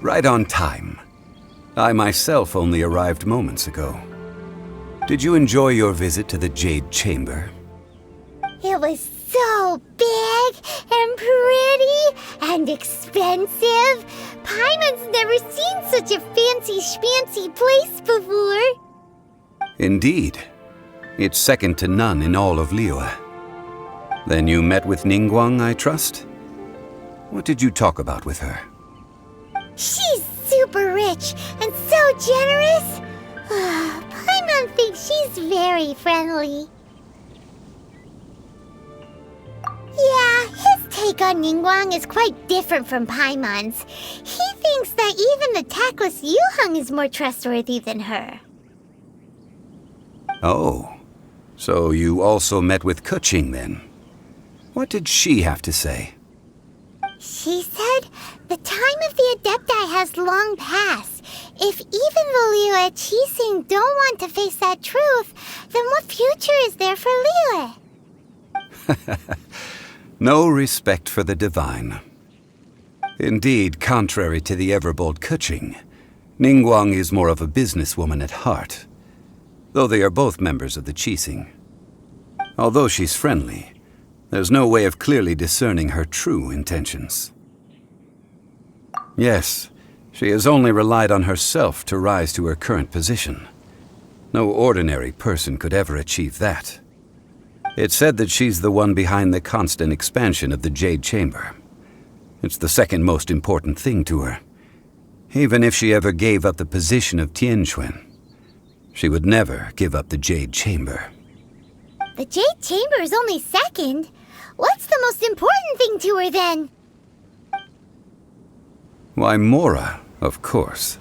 Right on time. I myself only arrived moments ago. Did you enjoy your visit to the Jade Chamber? It was so big and pretty and expensive. Paimon's never seen such a fancy schmancy place before. Indeed. It's second to none in all of Liyue. Then you met with Ningguang, I trust? What did you talk about with her? She's super rich and so generous. Paimon thinks she's very friendly. Yeah, his take on Ningguang is quite different from Paimon's. He thinks that even the tactless Yuheng is more trustworthy than her. Oh, so you also met with Keqing then? What did she have to say? She said the time of the Adepti has long passed. If even the Liyue Qixing don't want to face that truth, then what future is there for Liyue? No respect for the divine. Indeed, contrary to the ever-bold Keqing, Ningguang is more of a businesswoman at heart, though they are both members of the Qixing. Although she's friendly, there's no way of clearly discerning her true intentions. Yes, she has only relied on herself to rise to her current position. No ordinary person could ever achieve that. It's said that she's the one behind the constant expansion of the Jade Chamber. It's the second most important thing to her. Even if she ever gave up the position of Tianquan, she would never give up the Jade Chamber. The Jade Chamber is only second. What's the most important thing to her then? Why, Mora, of course.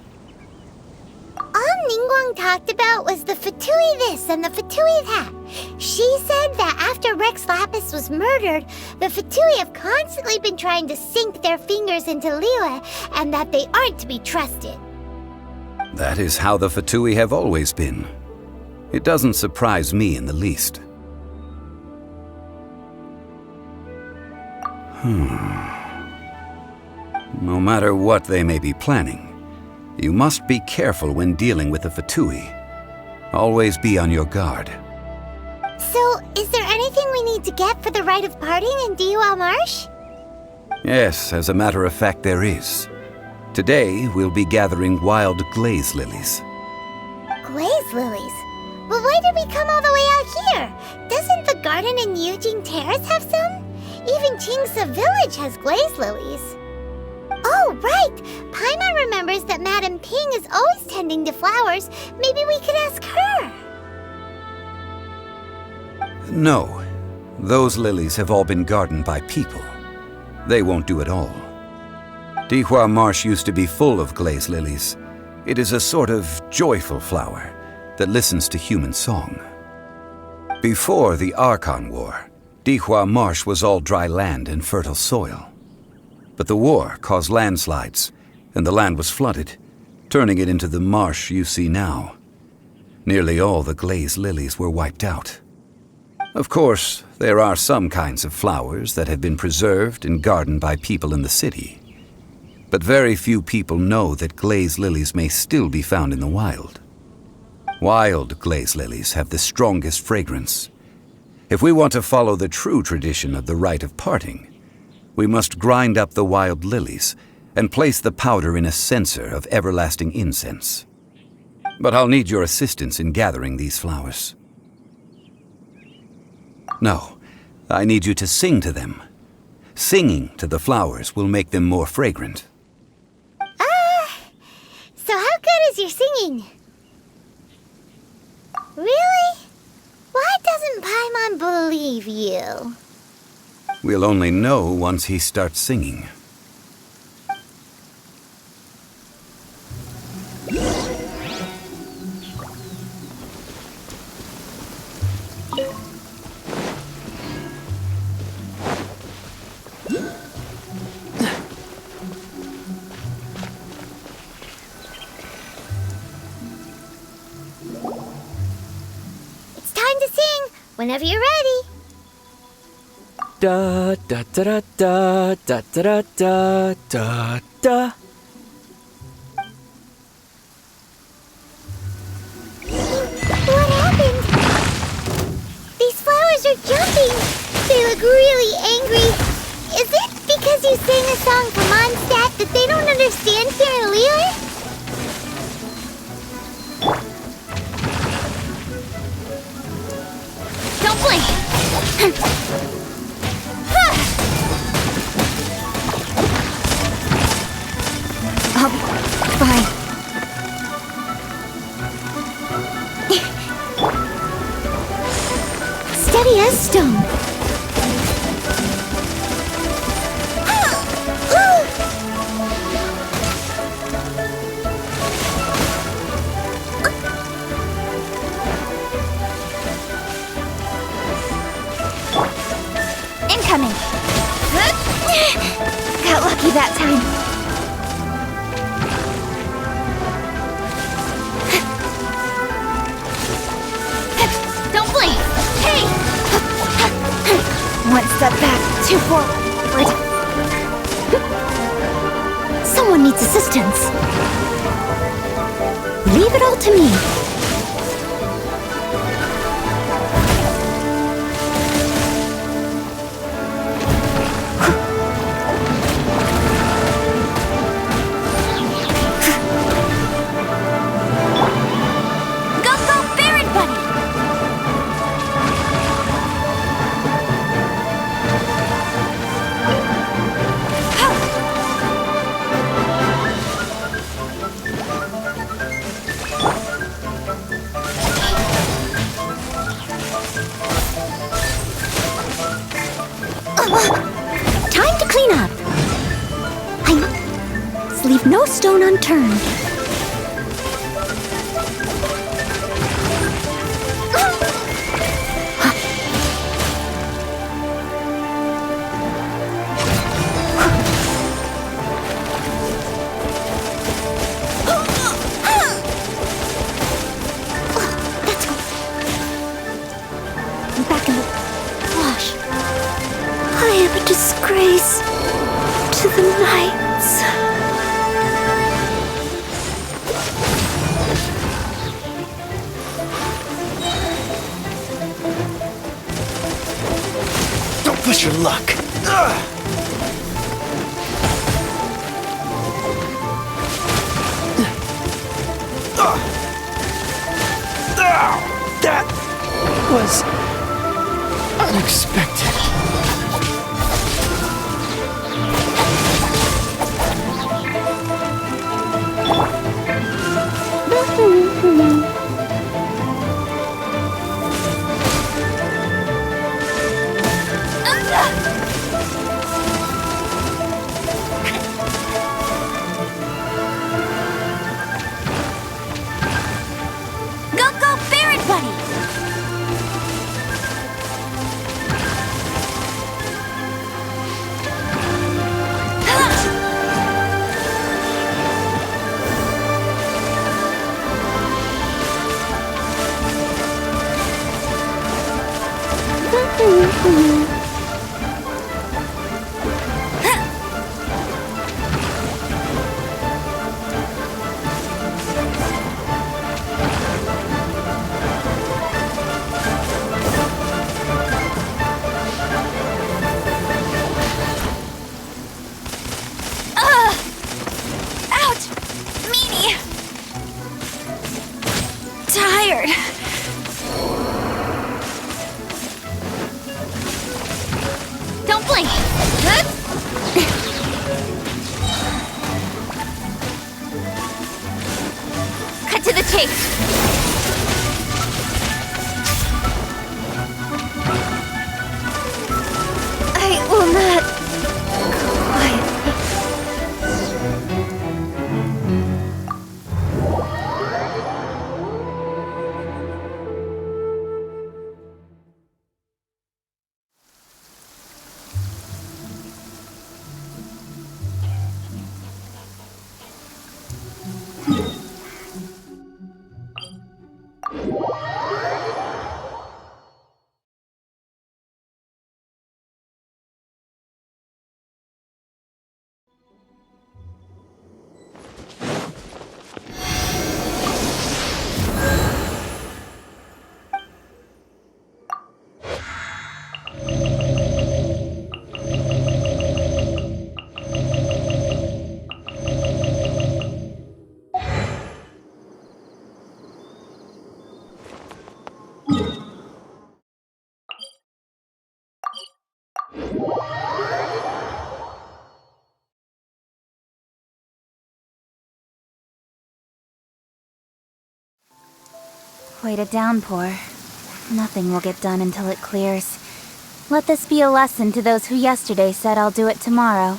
All Ningguang talked about was the Fatui this and the Fatui that. She said that after Rex Lapis was murdered, the Fatui have constantly been trying to sink their fingers into Liyue, and that they aren't to be trusted. That is how the Fatui have always been. It doesn't surprise me in the least. No matter what they may be planning, you must be careful when dealing with the Fatui. Always be on your guard. So, is there anything we need to get for the Rite of Parting in Diwa Marsh? Yes, as a matter of fact, there is. Today, we'll be gathering wild glaze lilies. Glaze lilies? But why did we come all the way out here? Doesn't the garden in Yujing Terrace have some? Even Qingse Village has glaze lilies. Oh, right! Paimon remembers that Madame Ping is always tending to flowers. Maybe we could ask her. No, those lilies have all been gardened by people. They won't do it all. Dihua Marsh used to be full of glaze lilies. It is a sort of joyful flower that listens to human song. Before the Archon War, Dihua Marsh was all dry land and fertile soil. But the war caused landslides, and the land was flooded, turning it into the marsh you see now. Nearly all the glaze lilies were wiped out. Of course, there are some kinds of flowers that have been preserved and gardened by people in the city. But very few people know that glaze lilies may still be found in the wild. Wild glaze lilies have the strongest fragrance. If we want to follow the true tradition of the Rite of Parting, we must grind up the wild lilies and place the powder in a censer of everlasting incense. But I'll need your assistance in gathering these flowers. No, I need you to sing to them. Singing to the flowers will make them more fragrant. So how good is your singing? Really? Why doesn't Paimon believe you? We'll only know once he starts singing. It's time to sing, whenever you're ready. Da da da da da da da da da. What happened? These flowers are jumping. They look really angry. Is it because you sang a song for Mondstadt that they don't understand here in Liyue? Don't blink! I'll be fine. Steady as stone. Incoming. Got lucky that time. Don't blink! Hey! One step back, two forward. Someone needs assistance. Leave it all to me. Time to clean up. I must leave no stone unturned. your luck. That was unexpected. Go, Barret Buddy! Ouch! Meanie! Tired. Don't blink. Cut to the chase. I will not quiet. Quite a downpour. Nothing will get done until it clears. Let this be a lesson to those who yesterday said I'll do it tomorrow.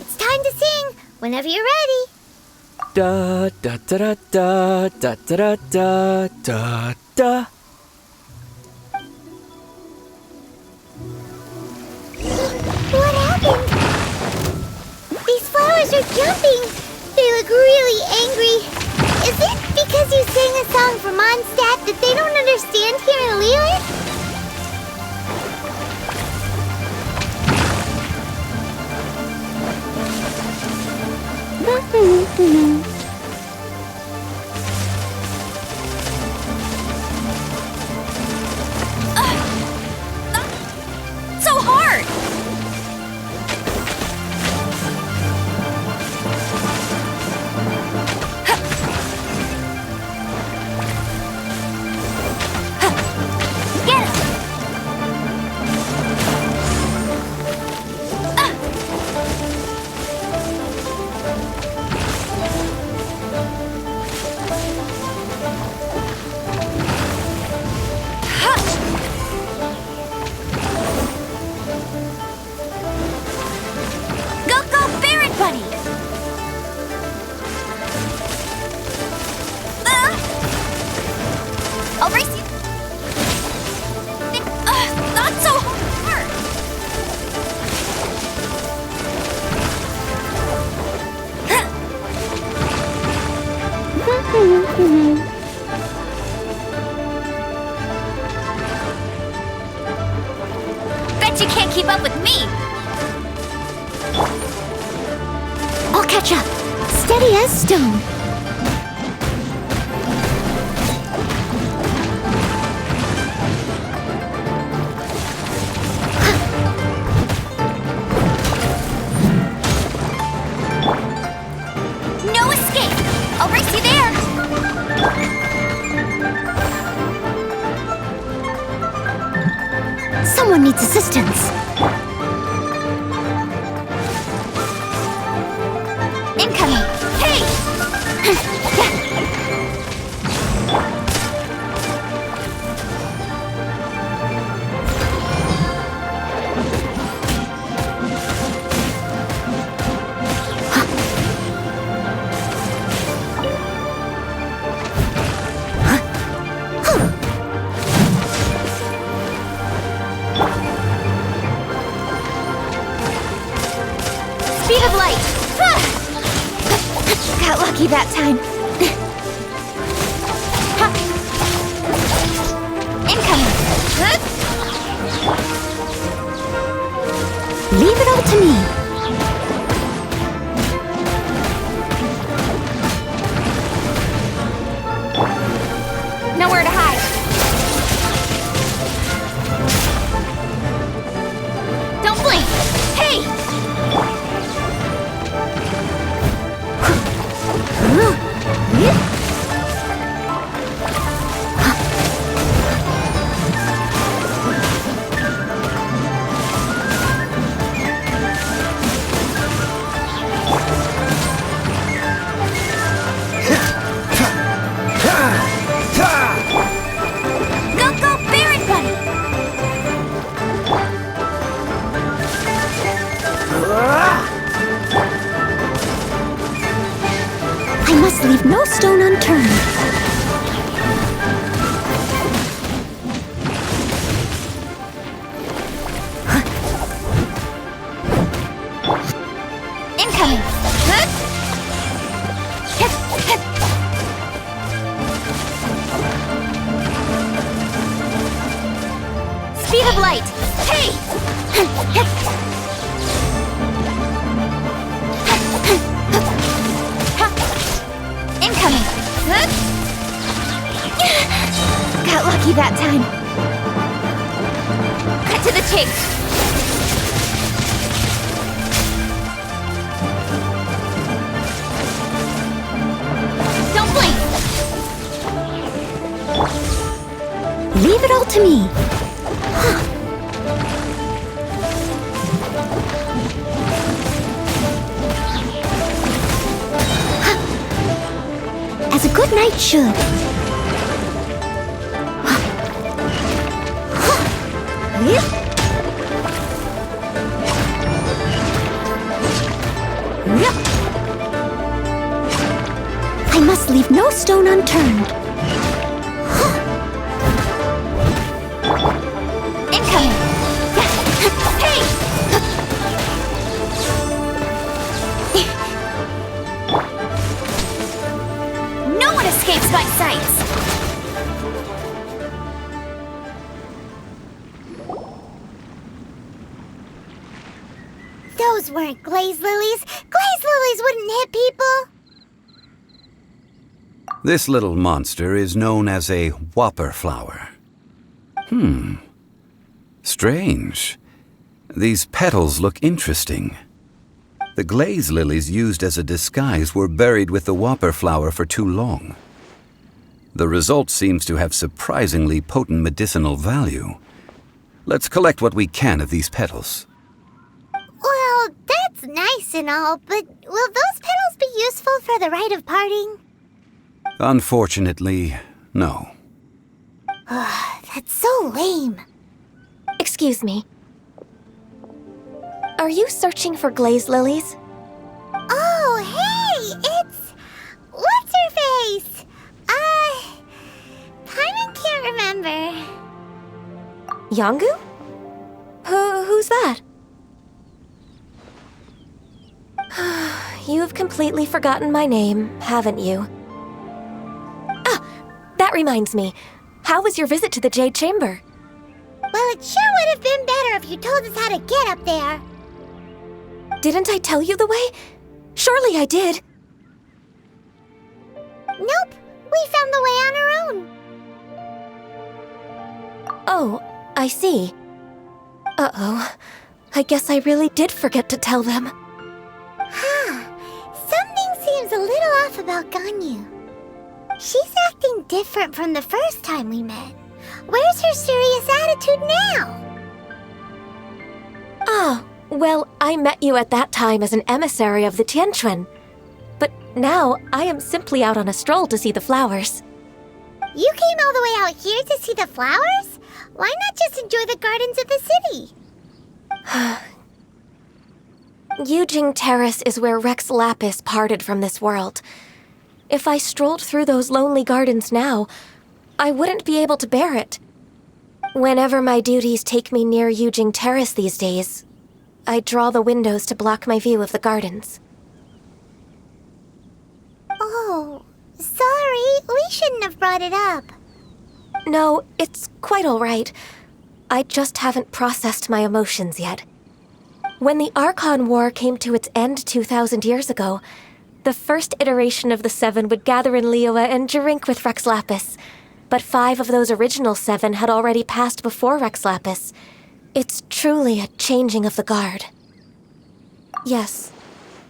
It's time to sing, whenever you're ready. Da da da da da da da da da da. What happened? These flowers are jumping. They look really angry. Is it because you sang a song for Mondstadt that they don't understand here in Liyue? So hard! Bet you can't keep up with me! I'll catch up. Steady as stone. No escape! I'll race you there! Someone needs assistance. Incoming! Hey! Speed of light! Got lucky that time. Incoming! Leave it all to me. Nowhere to hide. Don't blink! Hey! Go, go, Baron Buddy! I must leave no stone unturned. Incoming! Speed of light! Hey! Incoming! Got lucky that time. Cut to the chase! Don't blink! Leave it all to me. As a good knight should. I must leave no stone unturned. Incoming! Hey! No one escapes my sights! Those weren't glaze lilies. Glaze lilies wouldn't hit people. This little monster is known as a whopper flower. Strange. These petals look interesting. The glaze lilies used as a disguise were buried with the whopper flower for too long. The result seems to have surprisingly potent medicinal value. Let's collect what we can of these petals. Well, that's nice and all, but will those petals be useful for the Rite of Parting? Unfortunately, no. That's so lame. Excuse me. Are you searching for glaze lilies? Oh, hey! It's... What's-her-face? Paimon can't remember. Yongu? Who's that? You've completely forgotten my name, haven't you? reminds me. How was your visit to the Jade Chamber? Well, it sure would have been better if you told us how to get up there. Didn't I tell you the way? Surely I did. Nope, we found the way on our own. Oh, I see. Uh-oh. I guess I really did forget to tell them. Huh. Something seems a little off about Ganyu. She's acting different from the first time we met. Where's her serious attitude now? Ah, well, I met you at that time as an emissary of the Tianquan. But now, I am simply out on a stroll to see the flowers. You came all the way out here to see the flowers? Why not just enjoy the gardens of the city? Yujing Terrace is where Rex Lapis parted from this world. If I strolled through those lonely gardens now, I wouldn't be able to bear it. Whenever my duties take me near Yujing Terrace these days, I draw the windows to block my view of the gardens. Oh, sorry, we shouldn't have brought it up. No, it's quite all right. I just haven't processed my emotions yet. When the Archon War came to its end 2,000 years ago, the first iteration of the Seven would gather in Liyue and drink with Rex Lapis. But 5 of those original 7 had already passed before Rex Lapis. It's truly a changing of the guard. Yes,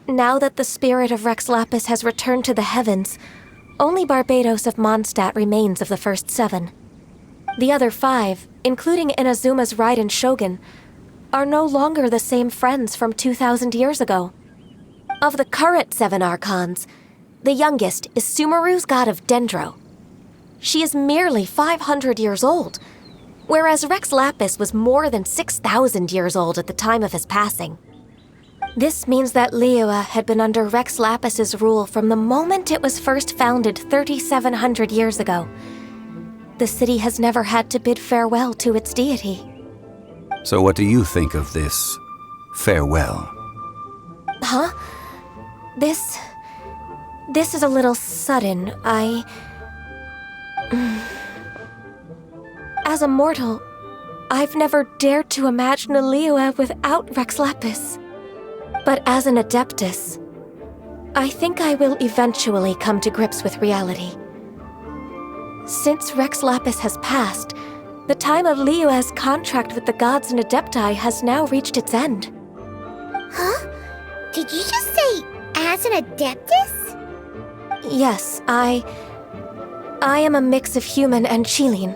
now that the spirit of Rex Lapis has returned to the heavens, only Barbados of Mondstadt remains of the first 7. The other 5, including Inazuma's Raiden Shogun, are no longer the same friends from 2,000 years ago. Of the current 7 Archons, the youngest is Sumeru's god of Dendro. She is merely 500 years old, whereas Rex Lapis was more than 6,000 years old at the time of his passing. This means that Liyue had been under Rex Lapis's rule from the moment it was first founded 3,700 years ago. The city has never had to bid farewell to its deity. So what do you think of this farewell? Huh? This is a little sudden. As a mortal, I've never dared to imagine a Liyue without Rex Lapis. But as an Adeptus, I think I will eventually come to grips with reality. Since Rex Lapis has passed, the time of Liyue's contract with the gods and Adepti has now reached its end. Huh? Did you just say, as an Adeptus? Yes, I am a mix of human and Qilin.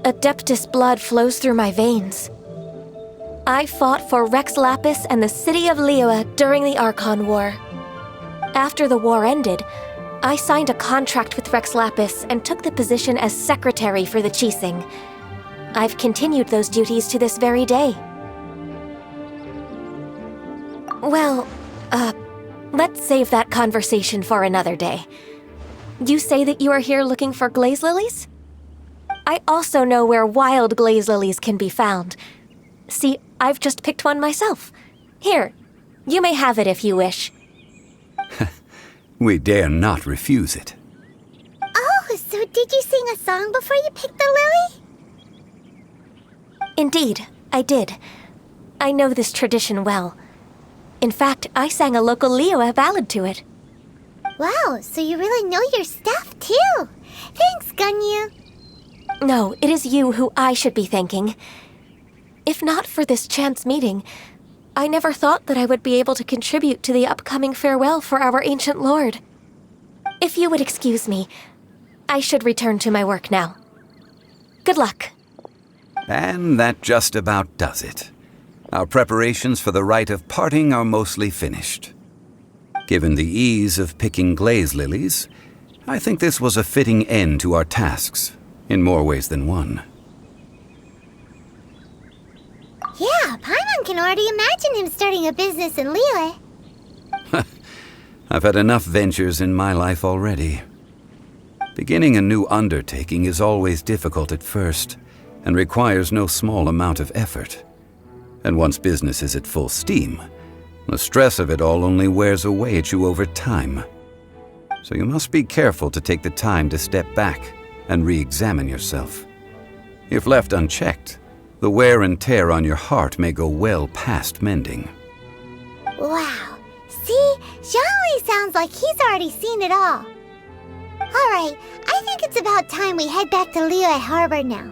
Adeptus blood flows through my veins. I fought for Rex Lapis and the city of Liyue during the Archon War. After the war ended, I signed a contract with Rex Lapis and took the position as secretary for the Qixing. I've continued those duties to this very day. Well, let's save that conversation for another day. You say that you are here looking for glaze lilies? I also know where wild glaze lilies can be found. See, I've just picked one myself. Here, you may have it if you wish. We dare not refuse it. Oh, so did you sing a song before you picked the lily? Indeed, I did. I know this tradition well. In fact, I sang a local Liyue ballad to it. Wow, so you really know your stuff, too. Thanks, Ganyu. No, it is you who I should be thanking. If not for this chance meeting, I never thought that I would be able to contribute to the upcoming farewell for our ancient lord. If you would excuse me, I should return to my work now. Good luck. And that just about does it. Our preparations for the Rite of Parting are mostly finished. Given the ease of picking glaze lilies, I think this was a fitting end to our tasks, in more ways than one. Yeah, Paimon can already imagine him starting a business in Liyue. I've had enough ventures in my life already. Beginning a new undertaking is always difficult at first, and requires no small amount of effort. And once business is at full steam, the stress of it all only wears away at you over time. So you must be careful to take the time to step back and re-examine yourself. If left unchecked, the wear and tear on your heart may go well past mending. Wow. See? Zhongli sounds like he's already seen it all. Alright, I think it's about time we head back to Liyue Harbor now.